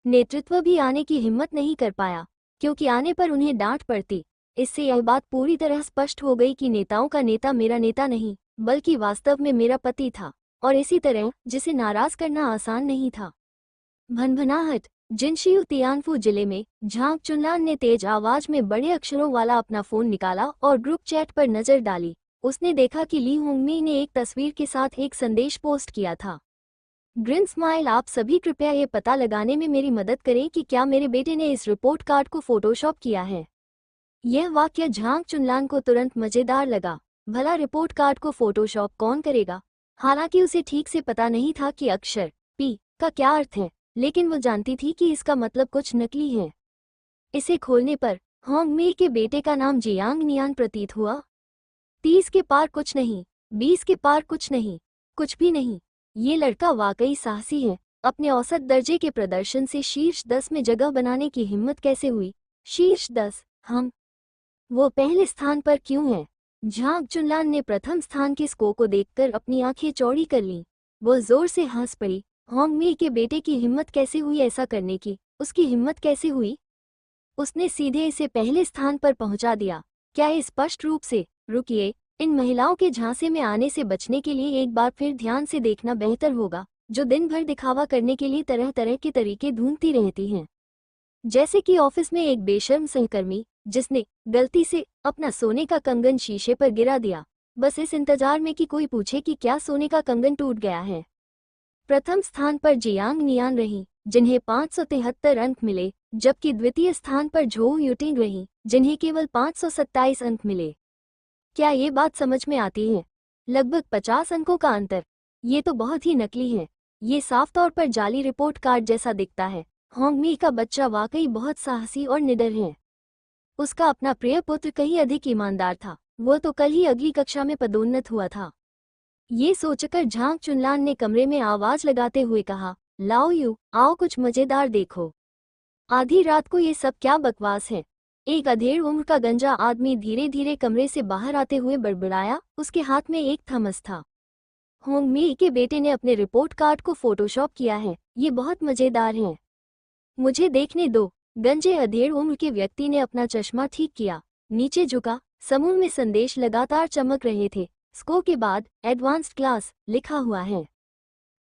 नेतृत्व भी आने की हिम्मत नहीं कर पाया, क्योंकि आने पर उन्हें डांट पड़ती। इससे यह बात पूरी तरह स्पष्ट हो गई कि नेताओं का नेता मेरा नेता नहीं, बल्कि वास्तव में मेरा पति था, और इसी तरह जिसे नाराज करना आसान नहीं था। भनभनाहट। जिनशियू तियानफू जिले में झांग चुनलान ने तेज आवाज में बड़े अक्षरों वाला अपना फोन निकाला और ग्रुप चैट पर नजर डाली। उसने देखा कि ली होंगमी ने एक तस्वीर के साथ एक संदेश पोस्ट किया था। ग्रिन स्माइल, आप सभी कृपया ये पता लगाने में मेरी मदद करें कि क्या मेरे बेटे ने इस रिपोर्ट कार्ड को फोटोशॉप किया है। यह वाक्य झांग चुनलान को तुरंत मजेदार लगा। भला रिपोर्ट कार्ड को फोटोशॉप कौन करेगा? हालांकि उसे ठीक से पता नहीं था कि अक्षर पी का क्या अर्थ है, लेकिन वो जानती थी कि इसका मतलब कुछ नकली है। इसे खोलने पर होंगमी के बेटे का नाम जियांग नियान प्रतीत हुआ। 30 के पार कुछ नहीं, 20 के पार कुछ नहीं, कुछ भी नहीं। ये लड़का वाकई साहसी है। अपने औसत दर्जे के प्रदर्शन से शीर्ष 10 में जगह बनाने की हिम्मत कैसे हुई? शीर्ष 10? वो पहले स्थान पर क्यों है? झांग चुनलान ने प्रथम स्थान के स्कोर को देखकर अपनी आंखें चौड़ी कर लीं। वो जोर से हंस पड़ी। होंगमी के बेटे की हिम्मत कैसे हुई ऐसा करने की? उसकी हिम्मत कैसे हुई? उसने सीधे इसे पहले स्थान पर पहुंचा दिया। क्या ये स्पष्ट रूप से? रुकिए, इन महिलाओं के झांसे में आने से बचने के लिए एक बार फिर ध्यान से देखना बेहतर होगा, जो दिन भर दिखावा करने के लिए तरह तरह के तरीके ढूंढती रहती हैं। जैसे कि ऑफिस में एक बेशर्म सहकर्मी जिसने गलती से अपना सोने का कंगन शीशे पर गिरा दिया, बस इस इंतजार में कि कोई पूछे कि क्या सोने का कंगन टूट गया है। प्रथम स्थान पर जियांग नियान रही, जिन्हें 573 अंक मिले, जबकि द्वितीय स्थान पर झोउ यूटिंग रही, जिन्हें केवल 527 अंक मिले। क्या ये बात समझ में आती है? लगभग 50 अंकों का अंतर। ये तो बहुत ही नकली है। ये साफ तौर पर जाली रिपोर्ट कार्ड जैसा दिखता है। होंगमी का बच्चा वाकई बहुत साहसी और निडर है। उसका अपना प्रिय पुत्र कहीं अधिक ईमानदार था। वो तो कल ही अगली कक्षा में पदोन्नत हुआ था। ये सोचकर झांग चुनलान ने कमरे में आवाज लगाते हुए कहा, लाओ यू, आओ कुछ मजेदार देखो। आधी रात को ये सब क्या बकवास है? एक अधेड़ उम्र का गंजा आदमी धीरे धीरे कमरे से बाहर आते हुए बड़बड़ाया। उसके हाथ में एक थमस था। होंगमी के बेटे ने अपने रिपोर्ट कार्ड को फोटोशॉप किया है। ये बहुत मजेदार है। मुझे देखने दो। गंजे अधेड़ उम्र के व्यक्ति ने अपना चश्मा ठीक किया, नीचे झुका। समूह में संदेश लगातार चमक रहे थे। स्को के बाद एडवांस्ड क्लास लिखा हुआ है।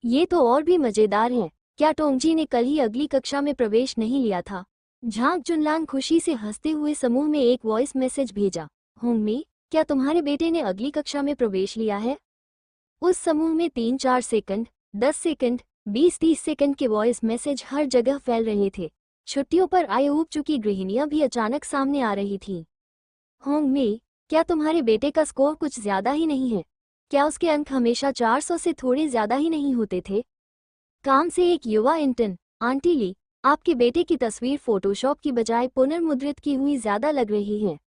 ये तो और भी मजेदार है। क्या टोंगजी ने कल ही अगली कक्षा में प्रवेश नहीं लिया था? झांग चुनलान खुशी से हंसते हुए समूह में एक वॉइस मैसेज भेजा, होंगमी, क्या तुम्हारे बेटे ने अगली कक्षा में प्रवेश लिया है? उस समूह में 3-4 सेकंड, 10 सेकंड, 20-30 सेकंड के वॉइस मैसेज हर जगह फैल रहे थे। छुट्टियों पर आए ऊब चुकी गृहिणियां भी अचानक सामने आ रही थीं। होंगमी, क्या तुम्हारे बेटे का स्कोर कुछ ज्यादा ही नहीं है? क्या उसके अंक हमेशा 400 से थोड़े ज्यादा ही नहीं होते थे? काम से एक युवा इंटर्न, आंटी ली, आपके बेटे की तस्वीर फोटोशॉप की बजाय पुनर्मुद्रित की हुई ज्यादा लग रही है।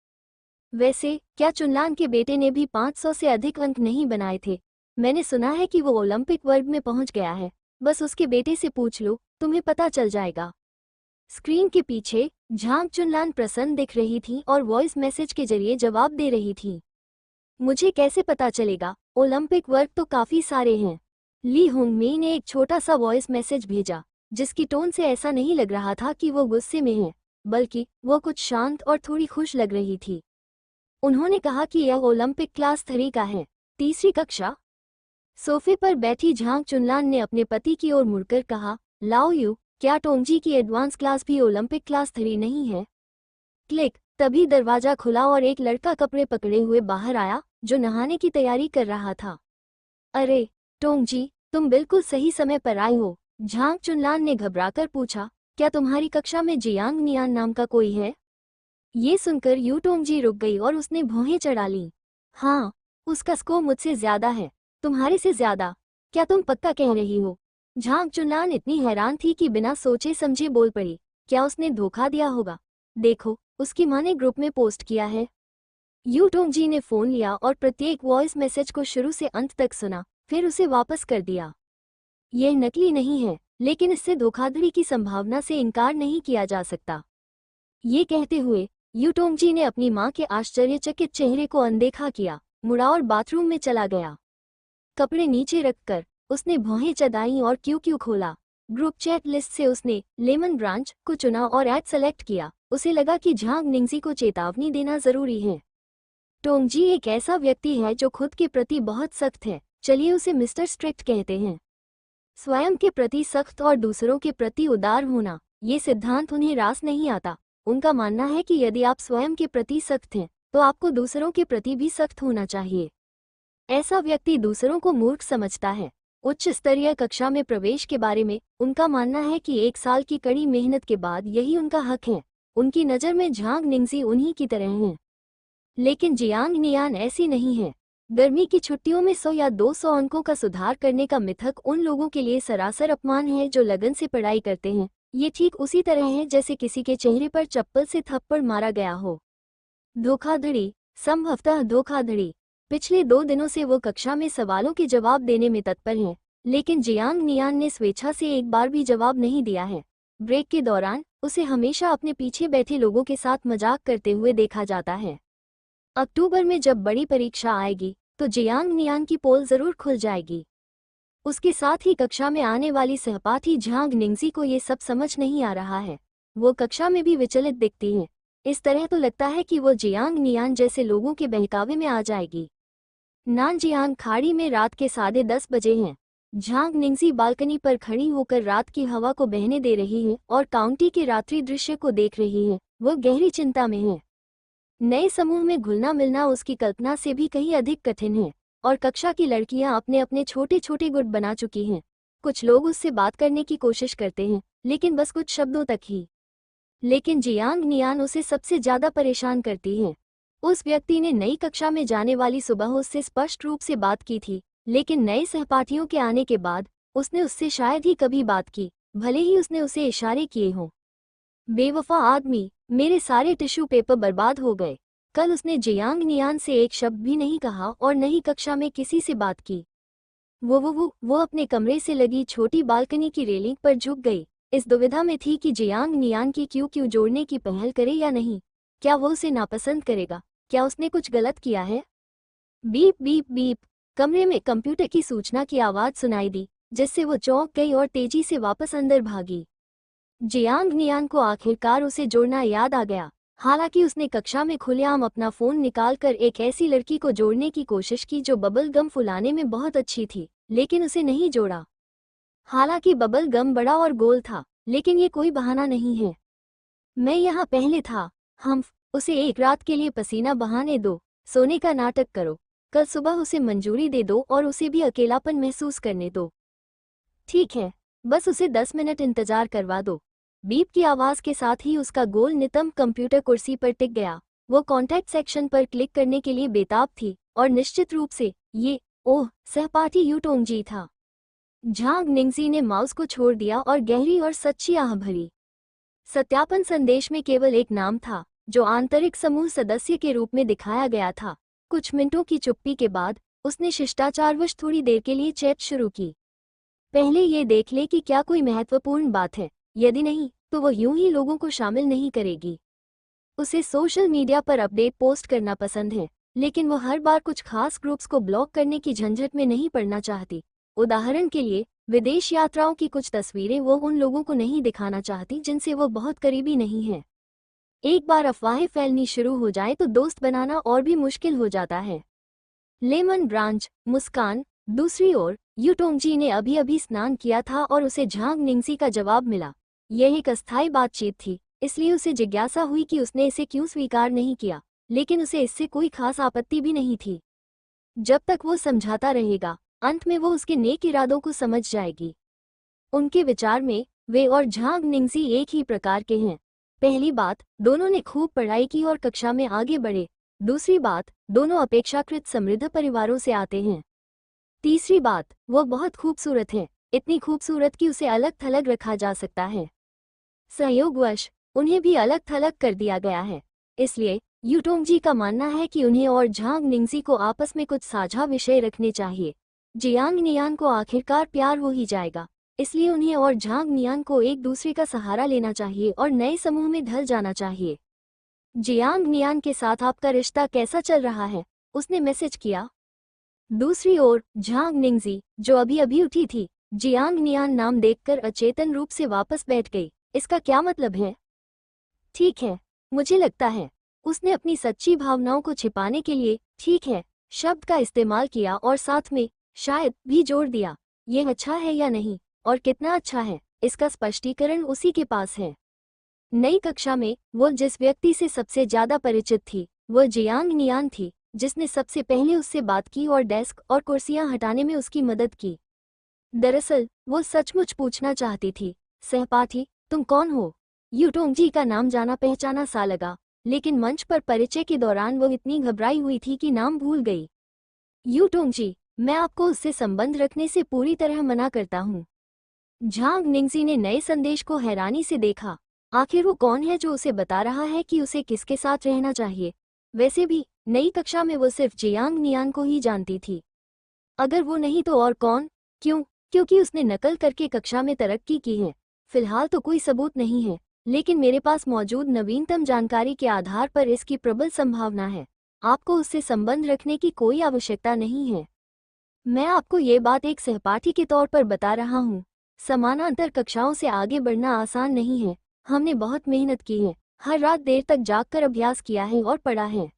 वैसे क्या चुनलान के बेटे ने भी 500 से अधिक अंक नहीं बनाए थे? मैंने सुना है कि वो ओलंपिक वर्ग में पहुंच गया है। बस उसके बेटे से पूछ लो, तुम्हें पता चल जाएगा। स्क्रीन के पीछे झांग चुनलान प्रसन्न दिख रही थी और वॉइस मैसेज के जरिए जवाब दे रही थी। मुझे कैसे पता चलेगा? ओलंपिक वर्ग तो काफी सारे हैं। ली होंगमी ने एक छोटा सा वॉइस मैसेज भेजा, जिसकी टोन से ऐसा नहीं लग रहा था कि वो गुस्से में है, बल्कि वो कुछ शांत और थोड़ी खुश लग रही थी। उन्होंने कहा कि यह ओलंपिक क्लास 3 का है, तीसरी कक्षा। सोफे पर बैठी झांग चुनलान ने अपने पति की ओर मुड़कर कहा, लाओ यू, क्या टोंगजी की एडवांस क्लास भी ओलंपिक क्लास 3 नहीं है? क्लिक। तभी दरवाजा खुला और एक लड़का कपड़े पकड़े हुए बाहर आया, जो नहाने की तैयारी कर रहा था। अरे टोंगजी, तुम बिल्कुल सही समय पर आए हो, झांग चुनलान ने घबराकर पूछा। क्या तुम्हारी कक्षा में जियांग नियान नाम का कोई है? ये सुनकर यू टोंगजी रुक गई और उसने भौहें चढ़ा लीं। हाँ, उसका स्कोर मुझसे ज्यादा है, तुम्हारे से ज्यादा। क्या तुम पक्का कह रही हो? झांग चुनलान इतनी हैरान थी कि बिना सोचे समझे बोल पड़ी। क्या उसने धोखा दिया होगा? देखो, उसकी माँ ने ग्रुप में पोस्ट किया है। यू टोंगजी ने फोन लिया और प्रत्येक वॉइस मैसेज को शुरू से अंत तक सुना, फिर उसे वापस कर दिया। यह नकली नहीं है, लेकिन इससे धोखाधड़ी की संभावना से इनकार नहीं किया जा सकता। ये कहते हुए यू टोंगजी ने अपनी माँ के आश्चर्यचकित चेहरे को अनदेखा किया, मुड़ा और बाथरूम में चला गया। कपड़े नीचे रखकर उसने भौहें चढ़ाईं और क्यू खोला। ग्रुप चैट लिस्ट से उसने लेमन ब्रांच को चुना और ऐड सेलेक्ट किया। उसे लगा कि झांग निंगजी को चेतावनी देना जरूरी है। टोंगजी एक ऐसा व्यक्ति है जो खुद के प्रति बहुत सख्त है, चलिए उसे मिस्टर स्ट्रिक्ट कहते हैं। स्वयं के प्रति सख्त और दूसरों के प्रति उदार होना, ये सिद्धांत उन्हें रास नहीं आता। उनका मानना है कि यदि आप स्वयं के प्रति सख्त हैं, तो आपको दूसरों के प्रति भी सख्त होना चाहिए। ऐसा व्यक्ति दूसरों को मूर्ख समझता है। उच्च स्तरीय कक्षा में प्रवेश के बारे में उनका मानना है कि 1 साल की कड़ी मेहनत के बाद यही उनका हक है। उनकी नज़र में झांग निंगजी उन्हीं की तरह हैं। लेकिन जियांग नियान ऐसी नहीं है। गर्मी की छुट्टियों में 100 या 200 अंकों का सुधार करने का मिथक उन लोगों के लिए सरासर अपमान है जो लगन से पढ़ाई करते हैं। ये ठीक उसी तरह है जैसे किसी के चेहरे पर चप्पल से थप्पड़ मारा गया हो। धोखाधड़ी, संभवतः धोखाधड़ी। पिछले 2 दिनों से वो कक्षा में सवालों के जवाब देने में तत्पर हैं, लेकिन जियांग नियान ने स्वेच्छा से एक बार भी जवाब नहीं दिया है। ब्रेक के दौरान उसे हमेशा अपने पीछे बैठे लोगों के साथ मजाक करते हुए देखा जाता है। अक्टूबर में जब बड़ी परीक्षा आएगी तो जियांग नियान की पोल जरूर खुल जाएगी। उसके साथ ही कक्षा में आने वाली सहपाठी झांग निंगजी को ये सब समझ नहीं आ रहा है। वो कक्षा में भी विचलित दिखती हैं। इस तरह तो लगता है कि वो जियांग नियान जैसे लोगों के बहकावे में आ जाएगी। नानजियांग खाड़ी में रात के 10:30 बजे हैं। झांग निंगजी बालकनी पर खड़ी होकर रात की हवा को बहने दे रही है और काउंटी के रात्रि दृश्य को देख रही है। वो गहरी चिंता में है। नए समूह में घुलना मिलना उसकी कल्पना से भी कहीं अधिक कठिन है और कक्षा की लड़कियां अपने अपने छोटे छोटे गुट बना चुकी हैं। कुछ लोग उससे बात करने की कोशिश करते हैं, लेकिन बस कुछ शब्दों तक ही। लेकिन जियांग नियान उसे सबसे ज्यादा परेशान करती है। उस व्यक्ति ने नई कक्षा में जाने वाली सुबह उससे स्पष्ट रूप से बात की थी, लेकिन नए सहपाठियों के आने के बाद उसने उससे शायद ही कभी बात की, भले ही उसने उसे इशारे किए हों। बेवफा आदमी, मेरे सारे टिश्यू पेपर बर्बाद हो गए। कल उसने जियांग नियान से एक शब्द भी नहीं कहा और न ही कक्षा में किसी से बात की। वो अपने कमरे से लगी छोटी बालकनी की रेलिंग पर झुक गई, इस दुविधा में थी कि जियांग नियान की क्यों जोड़ने की पहल करे या नहीं। क्या वो उसे नापसंद करेगा? क्या उसने कुछ गलत किया है? Beep beep beep. कमरे में कंप्यूटर की सूचना की आवाज सुनाई दी, जिससे वो चौंक गई और तेजी से वापस अंदर भागी। जियांग नियान को आखिरकार उसे जोड़ना याद आ गया। हालांकि उसने कक्षा में खुलेआम अपना फोन निकालकर एक ऐसी लड़की को जोड़ने की कोशिश की जो बबल गम फुलाने में बहुत अच्छी थी, लेकिन उसे नहीं जोड़ा। हालांकि बबल गम बड़ा और गोल था, लेकिन ये कोई बहाना नहीं है। मैं यहाँ पहले था। उसे एक रात के लिए पसीना बहाने दो, सोने का नाटक करो। कल सुबह उसे मंजूरी दे दो और उसे भी अकेलापन महसूस करने दो। ठीक है, बस उसे 10 मिनट इंतजार करवा दो। बीप की आवाज के साथ ही उसका गोल नितंब कंप्यूटर कुर्सी पर टिक गया। वो कॉन्टैक्ट सेक्शन पर क्लिक करने के लिए बेताब थी और निश्चित रूप से ये सहपाठी यू टोंगजी था। झांग निंगजी ने माउस को छोड़ दिया और गहरी और सच्ची आह भरी। सत्यापन संदेश में केवल एक नाम था, जो आंतरिक समूह सदस्य के रूप में दिखाया गया था। कुछ मिनटों की चुप्पी के बाद उसने शिष्टाचारवश थोड़ी देर के लिए चैट शुरू की। पहले ये देख ले कि क्या कोई महत्वपूर्ण बात है, यदि नहीं तो वो यूं ही लोगों को शामिल नहीं करेगी। उसे सोशल मीडिया पर अपडेट पोस्ट करना पसंद है, लेकिन वो हर बार कुछ खास ग्रुप्स को ब्लॉक करने की झंझट में नहीं पड़ना चाहती। उदाहरण के लिए, विदेश यात्राओं की कुछ तस्वीरें वो उन लोगों को नहीं दिखाना चाहती जिनसे वो बहुत करीबी नहीं है। एक बार अफवाहें फैलनी शुरू हो जाए तो दोस्त बनाना और भी मुश्किल हो जाता है। लेमन ब्रांच, मुस्कान। दूसरी ओर यू टोंगजी ने अभी अभी स्नान किया था और उसे झांग निंगजी का जवाब मिला। यह एक अस्थायी बातचीत थी, इसलिए उसे जिज्ञासा हुई कि उसने इसे क्यों स्वीकार नहीं किया, लेकिन उसे इससे कोई खास आपत्ति भी नहीं थी। जब तक वो समझाता रहेगा, अंत में वो उसके नेक इरादों को समझ जाएगी। उनके विचार में वे और झांग निंगजी एक ही प्रकार के हैं। पहली बात, दोनों ने खूब पढ़ाई की और कक्षा में आगे बढ़े। दूसरी बात, दोनों अपेक्षाकृत समृद्ध परिवारों से आते हैं। तीसरी बात, वो बहुत खूबसूरत है, इतनी खूबसूरत कि उसे अलग थलग रखा जा सकता है। संयोगवश उन्हें भी अलग थलग कर दिया गया है। इसलिए यूटोंगजी का मानना है कि उन्हें और झांग निंगजी को आपस में कुछ साझा विषय रखने चाहिए। जियांग नियान को आखिरकार प्यार हो ही जाएगा, इसलिए उन्हें और झांग नियान को एक दूसरे का सहारा लेना चाहिए और नए समूह में ढल जाना चाहिए। जियांग नियान के साथ आपका रिश्ता कैसा चल रहा है? उसने मैसेज किया। दूसरी ओर झांग निंगजी, जो अभी अभी उठी थी, जियांग नियान नाम देखकर अचेतन रूप से वापस बैठ गई। इसका क्या मतलब है? ठीक है, मुझे लगता है। उसने अपनी सच्ची भावनाओं को छिपाने के लिए ठीक है शब्द का इस्तेमाल किया और साथ में शायद भी जोड़ दिया। यह अच्छा है या नहीं और कितना अच्छा है, इसका स्पष्टीकरण उसी के पास है। नई कक्षा में वो जिस व्यक्ति से सबसे ज्यादा परिचित थी वह जियांग नियान थी, जिसने सबसे पहले उससे बात की और डेस्क और कुर्सियां हटाने में उसकी मदद की। दरअसल वो सचमुच पूछना चाहती थी, सहपाठी तुम कौन हो? यूटोंगजी का नाम जाना पहचाना सा लगा, लेकिन मंच पर परिचय के दौरान वो इतनी घबराई हुई थी कि नाम भूल गई। यूटोंगजी, मैं आपको उससे संबंध रखने से पूरी तरह मना करता हूँ। झांग निंगजी ने नए संदेश को हैरानी से देखा। आखिर वो कौन है जो उसे बता रहा है कि उसे किसके साथ रहना चाहिए? वैसे भी नई कक्षा में वो सिर्फ जियांग नियान को ही जानती थी। अगर वो नहीं तो और कौन? क्यों? क्योंकि उसने नकल करके कक्षा में तरक्की की है। फिलहाल तो कोई सबूत नहीं है, लेकिन मेरे पास मौजूद नवीनतम जानकारी के आधार पर इसकी प्रबल संभावना है। आपको उससे संबंध रखने की कोई आवश्यकता नहीं है। मैं आपको ये बात एक सहपाठी के तौर पर बता रहा हूँ। समानांतर कक्षाओं से आगे बढ़ना आसान नहीं है। हमने बहुत मेहनत की है, हर रात देर तक जागकर अभ्यास किया है और पढ़ा है।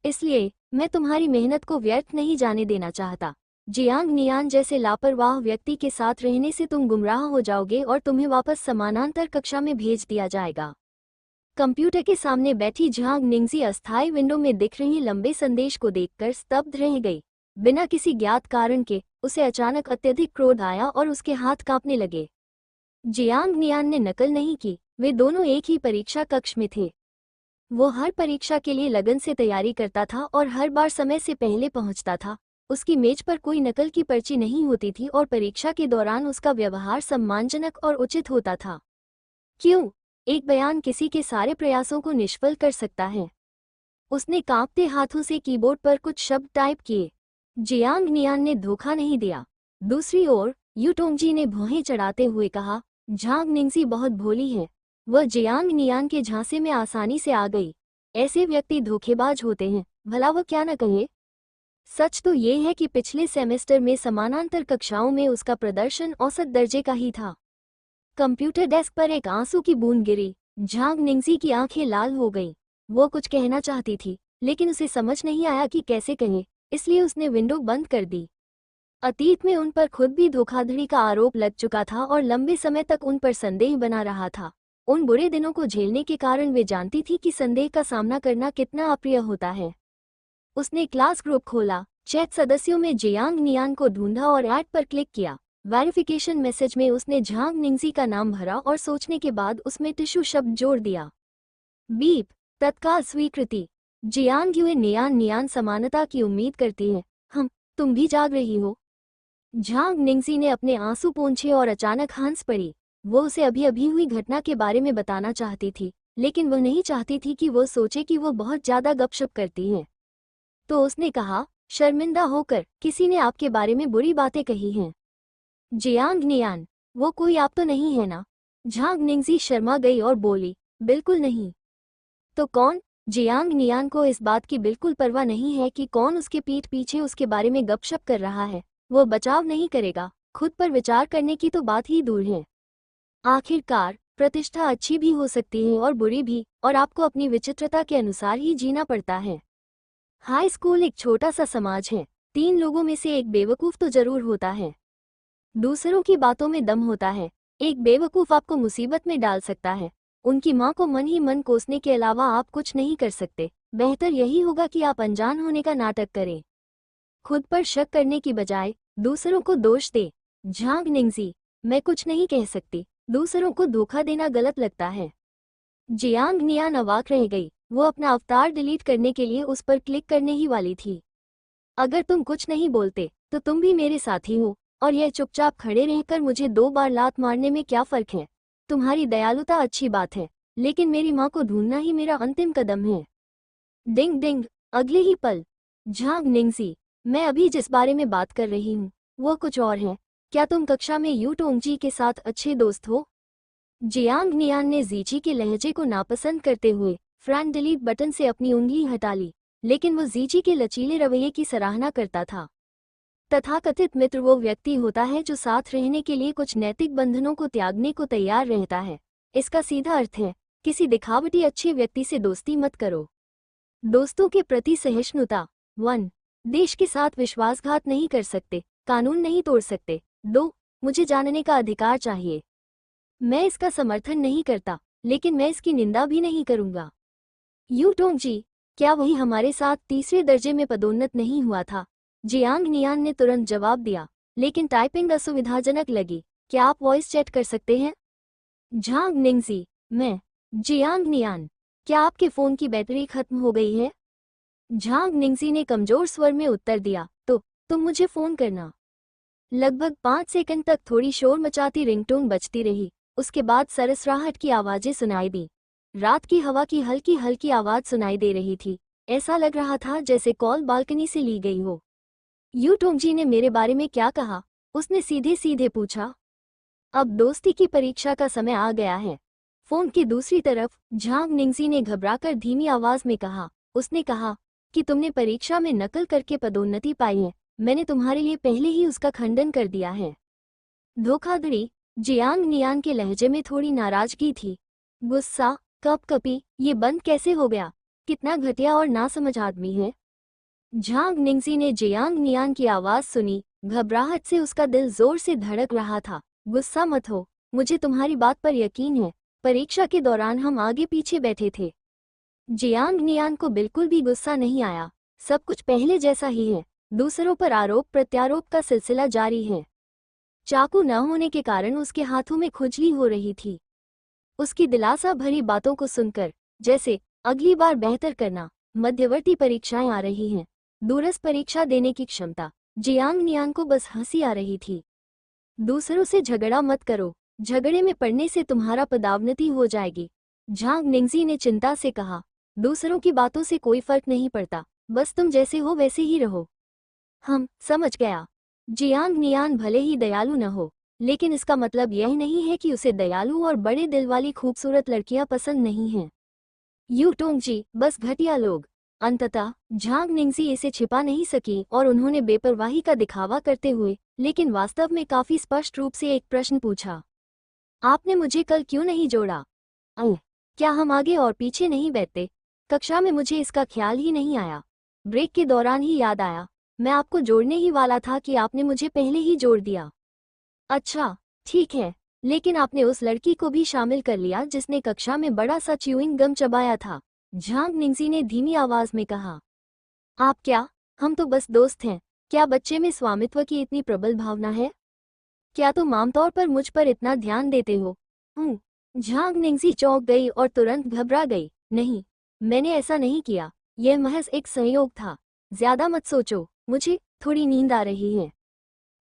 इसलिए मैं तुम्हारी मेहनत को व्यर्थ नहीं जाने देना चाहता। जियांग नियान जैसे लापरवाह व्यक्ति के साथ रहने से तुम गुमराह हो जाओगे और तुम्हें वापस समानांतर कक्षा में भेज दिया जाएगा। कंप्यूटर के सामने बैठी झांग निंगजी अस्थायी विंडो में दिख रही लंबे संदेश को देखकर स्तब्ध रह गई। बिना किसी ज्ञात कारण के उसे अचानक अत्यधिक क्रोध आया और उसके हाथ कांपने लगे। जियांग नियान ने नकल नहीं की, वे दोनों एक ही परीक्षा कक्ष में थे। वो हर परीक्षा के लिए लगन से तैयारी करता था और हर बार समय से पहले पहुंचता था। उसकी मेज पर कोई नकल की पर्ची नहीं होती थी और परीक्षा के दौरान उसका व्यवहार सम्मानजनक और उचित होता था। क्यों? एक बयान किसी के सारे प्रयासों को निष्फल कर सकता है। उसने कांपते हाथों से कीबोर्ड पर कुछ शब्द टाइप किए। जियांग नियान ने धोखा नहीं दिया। दूसरी ओर यूटोंगजी ने भौहें चढ़ाते हुए कहा, झांग निंगजी बहुत भोली है। वह जियांग नियान के झांसे में आसानी से आ गई। ऐसे व्यक्ति धोखेबाज होते हैं, भला वह क्या न कहे। सच तो ये है कि पिछले सेमेस्टर में समानांतर कक्षाओं में उसका प्रदर्शन औसत दर्जे का ही था। कंप्यूटर डेस्क पर एक आंसू की बूंद गिरी। झांग निंगजी की आंखें लाल हो गईं। वो कुछ कहना चाहती थी, लेकिन उसे समझ नहीं आया कि कैसे कहे, इसलिए उसने विंडो बंद कर दी। अतीत में उन पर खुद भी धोखाधड़ी का आरोप लग चुका था और लंबे समय तक उन पर संदेह बना रहा था। उन बुरे दिनों को झेलने के कारण वे जानती थी कि संदेह का सामना करना कितना अप्रिय होता है। उसने क्लास ग्रुप खोला, चैट सदस्यों में जियांग नियान को ढूंढा और ऐड पर क्लिक किया। वेरिफिकेशन मैसेज में उसने झांग निंगजी का नाम भरा और सोचने के बाद उसमें टिश्यू शब्द जोड़ दिया। बीप, तत्काल स्वीकृति। जियांग युए नियान नियान समानता की उम्मीद करती है। तुम भी जाग रही हो? झांग निंगजी ने अपने आंसू पोंछे और अचानक हंस पड़ी। वो उसे अभी अभी हुई घटना के बारे में बताना चाहती थी, लेकिन वह नहीं चाहती थी कि वो सोचे कि वो बहुत ज्यादा गपशप करती है। तो उसने कहा, शर्मिंदा होकर, किसी ने आपके बारे में बुरी बातें कही हैं? जियांग नियान, वो कोई आप तो नहीं है ना? झांग निंगजी शर्मा गई और बोली, बिल्कुल नहीं। तो कौन? जियांग नियान को इस बात की बिल्कुल परवाह नहीं है कि कौन उसके पीठ पीछे उसके बारे में गपशप कर रहा है। वो बचाव नहीं करेगा, खुद पर विचार करने की तो बात ही दूर है। आखिरकार प्रतिष्ठा अच्छी भी हो सकती है और बुरी भी, और आपको अपनी विचित्रता के अनुसार ही जीना पड़ता है। हाई स्कूल एक छोटा सा समाज है। 3 लोगों में से एक बेवकूफ़ तो जरूर होता है। दूसरों की बातों में दम होता है। एक बेवकूफ़ आपको मुसीबत में डाल सकता है। उनकी माँ को मन ही मन कोसने के अलावा आप कुछ नहीं कर सकते। बेहतर यही होगा कि आप अनजान होने का नाटक करें। खुद पर शक करने की बजाय दूसरों को दोष दे। झांग निंगजी, मैं कुछ नहीं कह सकती। दूसरों को धोखा देना गलत लगता है। जियांग नियान अवाक रह गई। वो अपना अवतार डिलीट करने के लिए उस पर क्लिक करने ही वाली थी। अगर तुम कुछ नहीं बोलते तो तुम भी मेरे साथी हो, और यह चुपचाप खड़े रहकर मुझे 2 बार लात मारने में क्या फर्क है? तुम्हारी दयालुता अच्छी बात है, लेकिन मेरी माँ को ढूंढना ही मेरा अंतिम कदम है। डिंग डिंग। अगले ही पल। झांग निंगजी, मैं अभी जिस बारे में बात कर रही हूँ वो कुछ और है। क्या तुम कक्षा में यू टोंगजी के साथ अच्छे दोस्त हो? जियांग नियान ने जीची के लहजे को नापसंद करते हुए फ्रैंक डिलीट बटन से अपनी उंगली हटा ली, लेकिन वो जीची के लचीले रवैये की सराहना करता था। तथाकथित मित्र वो व्यक्ति होता है जो साथ रहने के लिए कुछ नैतिक बंधनों को त्यागने को तैयार रहता है। इसका सीधा अर्थ है, किसी दिखावटी अच्छे व्यक्ति से दोस्ती मत करो। दोस्तों के प्रति सहिष्णुता। 1. देश के साथ विश्वासघात नहीं कर सकते, कानून नहीं तोड़ सकते। 2. मुझे जानने का अधिकार चाहिए। मैं इसका समर्थन नहीं करता, लेकिन मैं इसकी निंदा भी नहीं करूंगा। यू टोंगजी, क्या वही हमारे साथ तीसरे दर्जे में पदोन्नत नहीं हुआ था? जियांग नियान ने तुरंत जवाब दिया, लेकिन टाइपिंग असुविधाजनक लगी। क्या आप वॉइस चैट कर सकते हैं? झांग निंगजी, मैं। जियांग नियान, क्या आपके फोन की बैटरी खत्म हो गई है? झांग निंगजी ने कमजोर स्वर में उत्तर दिया, तो तुम मुझे फोन करना। लगभग 5 सेकंड तक थोड़ी शोर मचाती रिंगटोन बजती रही। उसके बाद सरसराहट की आवाजें सुनाई दी। रात की हवा की हल्की हल्की आवाज सुनाई दे रही थी। ऐसा लग रहा था जैसे कॉल बालकनी से ली गई हो। यू टोंगजी ने मेरे बारे में क्या कहा? उसने सीधे सीधे पूछा। अब दोस्ती की परीक्षा का समय आ गया है। फोन की दूसरी तरफ झांग निंगजी ने घबराकर धीमी आवाज में कहा। उसने कहा कि तुमने परीक्षा में नकल करके पदोन्नति पाई है। मैंने तुम्हारे लिए पहले ही उसका खंडन कर दिया है। धोखाधड़ी। जियांग नियान के लहजे में थोड़ी नाराजगी थी। गुस्सा, कपकपी, ये बंद कैसे हो गया? कितना घटिया और नासमझ आदमी है। झांग निंगजी ने जियांग नियान की आवाज सुनी। घबराहट से उसका दिल जोर से धड़क रहा था। गुस्सा मत हो, मुझे तुम्हारी बात पर यकीन है। परीक्षा के दौरान हम आगे पीछे बैठे थे। जियांग नियान को बिल्कुल भी गुस्सा नहीं आया। सब कुछ पहले जैसा ही है। दूसरों पर आरोप प्रत्यारोप का सिलसिला जारी है। चाकू न होने के कारण उसके हाथों में खुजली हो रही थी। उसकी दिलासा भरी बातों को सुनकर, जैसे अगली बार बेहतर करना, मध्यवर्ती परीक्षाएं आ रही हैं, दूरस्थ परीक्षा देने की क्षमता, जियांग नियान को बस हंसी आ रही थी। दूसरों से झगड़ा मत करो, झगड़े में पड़ने से तुम्हारा पदावनति हो जाएगी। झांग निंगजी ने चिंता से कहा। दूसरों की बातों से कोई फर्क नहीं पड़ता, बस तुम जैसे हो वैसे ही रहो। हम समझ गया। जियांग नियान भले ही दयालु न हो, लेकिन इसका मतलब यह नहीं है कि उसे दयालु और बड़े दिल वाली खूबसूरत लड़कियां पसंद नहीं हैं। यू टोंगजी, बस घटिया लोग। अंततः झांग निंगजी इसे छिपा नहीं सकी और उन्होंने बेपरवाही का दिखावा करते हुए, लेकिन वास्तव में काफी स्पष्ट रूप से एक प्रश्न पूछा। आपने मुझे कल क्यों नहीं जोड़ा? क्या हम आगे और पीछे नहीं बैठते? कक्षा में मुझे इसका ख्याल ही नहीं आया। ब्रेक के दौरान ही याद आया। मैं आपको जोड़ने ही वाला था कि आपने मुझे पहले ही जोड़ दिया। अच्छा, ठीक है, लेकिन आपने उस लड़की को भी शामिल कर लिया जिसने कक्षा में बड़ा सा च्यूइंग गम चबाया था। झांग निंगजी ने धीमी आवाज में कहा। आप क्या? हम तो बस दोस्त हैं। क्या बच्चे में स्वामित्व की इतनी प्रबल भावना है? क्या तुम आमतौर पर मुझ पर इतना ध्यान देते हो? झांग निंगजी चौंक गई और तुरंत घबरा गई। नहीं, मैंने ऐसा नहीं किया। यह महज एक संयोग था। ज्यादा मत सोचो, मुझे थोड़ी नींद आ रही है।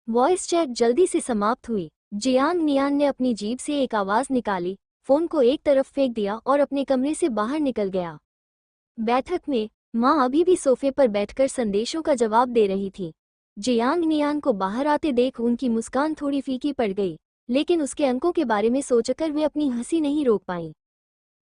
वॉइस चैट जल्दी से समाप्त हुई। जियांग नियान ने अपनी जीभ से एक आवाज निकाली, फोन को एक तरफ फेंक दिया और अपने कमरे से बाहर निकल गया। बैठक में माँ अभी भी सोफे पर बैठकर संदेशों का जवाब दे रही थी। जियांग नियान को बाहर आते देख उनकी मुस्कान थोड़ी फीकी पड़ गई, लेकिन उसके अंकों के बारे में सोचकर वे अपनी हंसी नहीं रोक पाईं।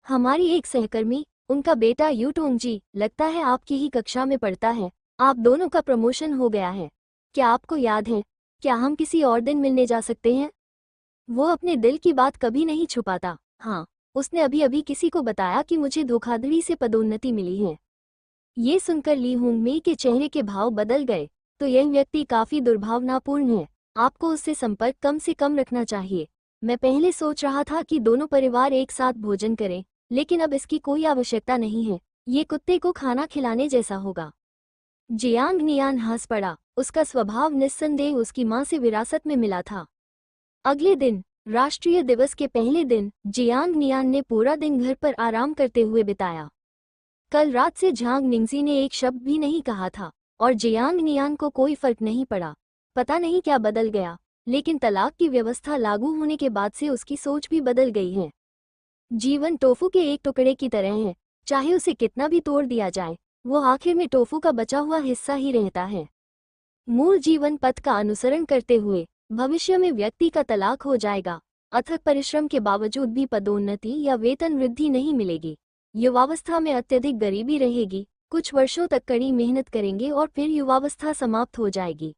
हमारी एक सहकर्मी, उनका बेटा यू टोंगजी, लगता है आपकी ही कक्षा में पढ़ता है। आप दोनों का प्रमोशन हो गया है। क्या आपको याद है? क्या हम किसी और दिन मिलने जा सकते हैं? वो अपने दिल की बात कभी नहीं छुपाता। हाँ, उसने अभी अभी किसी को बताया कि मुझे धोखाधड़ी से पदोन्नति मिली है। ये सुनकर ली हुंगमी के चेहरे के भाव बदल गए। तो यह व्यक्ति काफी दुर्भावनापूर्ण है। आपको उससे संपर्क कम से कम रखना चाहिए। मैं पहले सोच रहा था कि दोनों परिवार एक साथ भोजन करें, लेकिन अब इसकी कोई आवश्यकता नहीं है। ये कुत्ते को खाना खिलाने जैसा होगा। जियांग नियान हंस पड़ा। उसका स्वभाव निस्संदेह उसकी माँ से विरासत में मिला था। अगले दिन, राष्ट्रीय दिवस के पहले दिन, जियांग नियान ने पूरा दिन घर पर आराम करते हुए बिताया। कल रात से झांग निंगजी ने एक शब्द भी नहीं कहा था और जियांग नियान को कोई फर्क नहीं पड़ा। पता नहीं क्या बदल गया, लेकिन तलाक की व्यवस्था लागू होने के बाद से उसकी सोच भी बदल गई है। जीवन टोफू के एक टुकड़े की तरह है, चाहे उसे कितना भी तोड़ दिया जाए, वो आखिर में टोफू का बचा हुआ हिस्सा ही रहता है। मूल जीवन पथ का अनुसरण करते हुए भविष्य में व्यक्ति का तलाक हो जाएगा। अथक परिश्रम के बावजूद भी पदोन्नति या वेतन वृद्धि नहीं मिलेगी। युवावस्था में अत्यधिक गरीबी रहेगी। कुछ वर्षों तक कड़ी मेहनत करेंगे और फिर युवावस्था समाप्त हो जाएगी।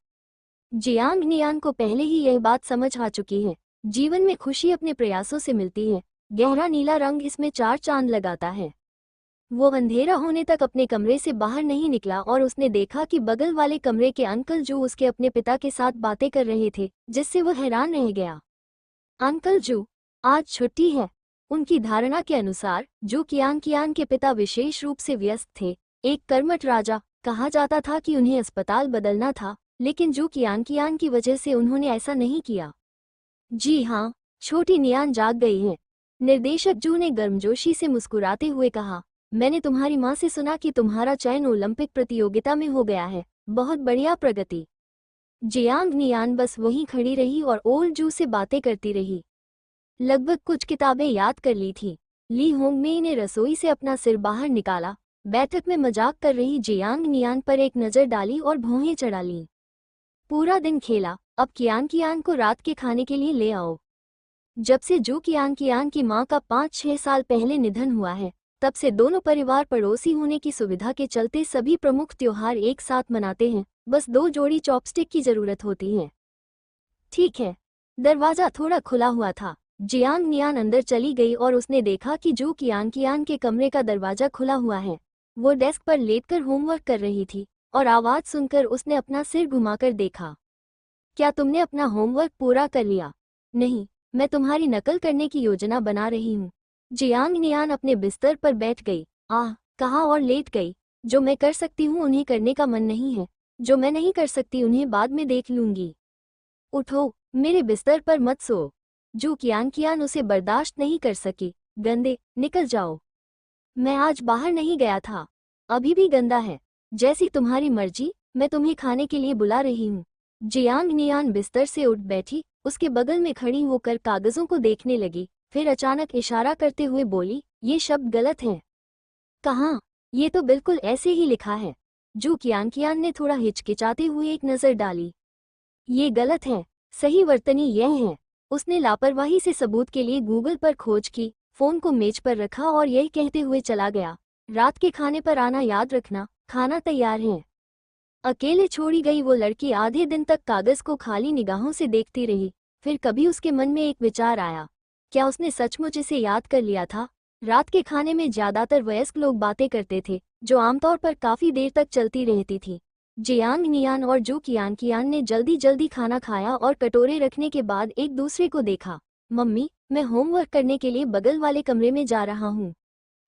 जियांग नियान को पहले ही यह बात समझ आ चुकी है। जीवन में खुशी अपने प्रयासों से मिलती है। गहरा नीला रंग इसमें चार चांद लगाता है। वो अंधेरा होने तक अपने कमरे से बाहर नहीं निकला और उसने देखा कि बगल वाले कमरे के अंकल जू उसके अपने पिता के साथ बातें कर रहे थे, जिससे वह हैरान रह गया। अंकल जू, आज छुट्टी है। उनकी धारणा के अनुसार जू कियान के पिता विशेष रूप से व्यस्त थे। एक कर्मठ राजा, कहा जाता था कि उन्हें अस्पताल बदलना था, लेकिन जू कियान की वजह से उन्होंने ऐसा नहीं किया। जी हाँ, छोटी नियान जाग गई है, निर्देशक जू ने गर्मजोशी से मुस्कुराते हुए कहा। मैंने तुम्हारी माँ से सुना कि तुम्हारा चयन ओलंपिक प्रतियोगिता में हो गया है। बहुत बढ़िया प्रगति। जियांग नियान बस वहीं खड़ी रही और ओल्ड जू से बातें करती रही। लगभग कुछ किताबें याद कर ली थी। ली होंगमेई ने रसोई से अपना सिर बाहर निकाला, बैठक में मजाक कर रही जियांग नियान पर एक नज़र डाली और भौहें चढ़ा लीं। पूरा दिन खेला, अब कियान को रात के खाने के लिए ले आओ। जब से जू कियान की माँ का 5-6 साल पहले निधन हुआ है, तब से दोनों परिवार पड़ोसी होने की सुविधा के चलते सभी प्रमुख त्योहार एक साथ मनाते हैं। बस 2 जोड़ी चॉपस्टिक की जरूरत होती है। ठीक है। दरवाजा थोड़ा खुला हुआ था। जियांग नियान अंदर चली गई और उसने देखा कि जू कियान के कमरे का दरवाजा खुला हुआ है। वो डेस्क पर लेटकर होमवर्क कर रही थी और आवाज सुनकर उसने अपना सिर घुमाकर देखा। क्या तुमने अपना होमवर्क पूरा कर लिया? नहीं, मैं तुम्हारी नकल करने की योजना बना रही हूँ। जियांग नियान अपने बिस्तर पर बैठ गई, कहा और लेट गई। जो मैं कर सकती हूँ उन्हें करने का मन नहीं है, जो मैं नहीं कर सकती उन्हें बाद में देख लूंगी। उठो, मेरे बिस्तर पर मत सो। जू कियान उसे बर्दाश्त नहीं कर सकी। गंदे, निकल जाओ। मैं आज बाहर नहीं गया था। अभी भी गंदा है। जैसी तुम्हारी मर्जी, मैं तुम्हें खाने के लिए बुला रही हूँ। जियांग नियान बिस्तर से उठ बैठी, उसके बगल में खड़ी होकर कागजों को देखने लगी, फिर अचानक इशारा करते हुए बोली, ये शब्द गलत हैं। कहाँ? ये तो बिल्कुल ऐसे ही लिखा है। जू कियान ने थोड़ा हिचकिचाते हुए एक नज़र डाली। ये गलत है, सही वर्तनी यह है। उसने लापरवाही से सबूत के लिए गूगल पर खोज की, फोन को मेज पर रखा और यह कहते हुए चला गया, रात के खाने पर आना याद रखना, खाना तैयार है। अकेले छोड़ी गई वो लड़की आधे दिन तक कागज को खाली निगाहों से देखती रही। फिर कभी उसके मन में एक विचार आया, क्या उसने सचमुच इसे याद कर लिया था? रात के खाने में ज्यादातर वयस्क लोग बातें करते थे, जो आमतौर पर काफी देर तक चलती रहती थी। जियांग नियान और जू कियान ने जल्दी जल्दी खाना खाया और कटोरे रखने के बाद एक दूसरे को देखा। मम्मी, मैं होमवर्क करने के लिए बगल वाले कमरे में जा रहा हूँ।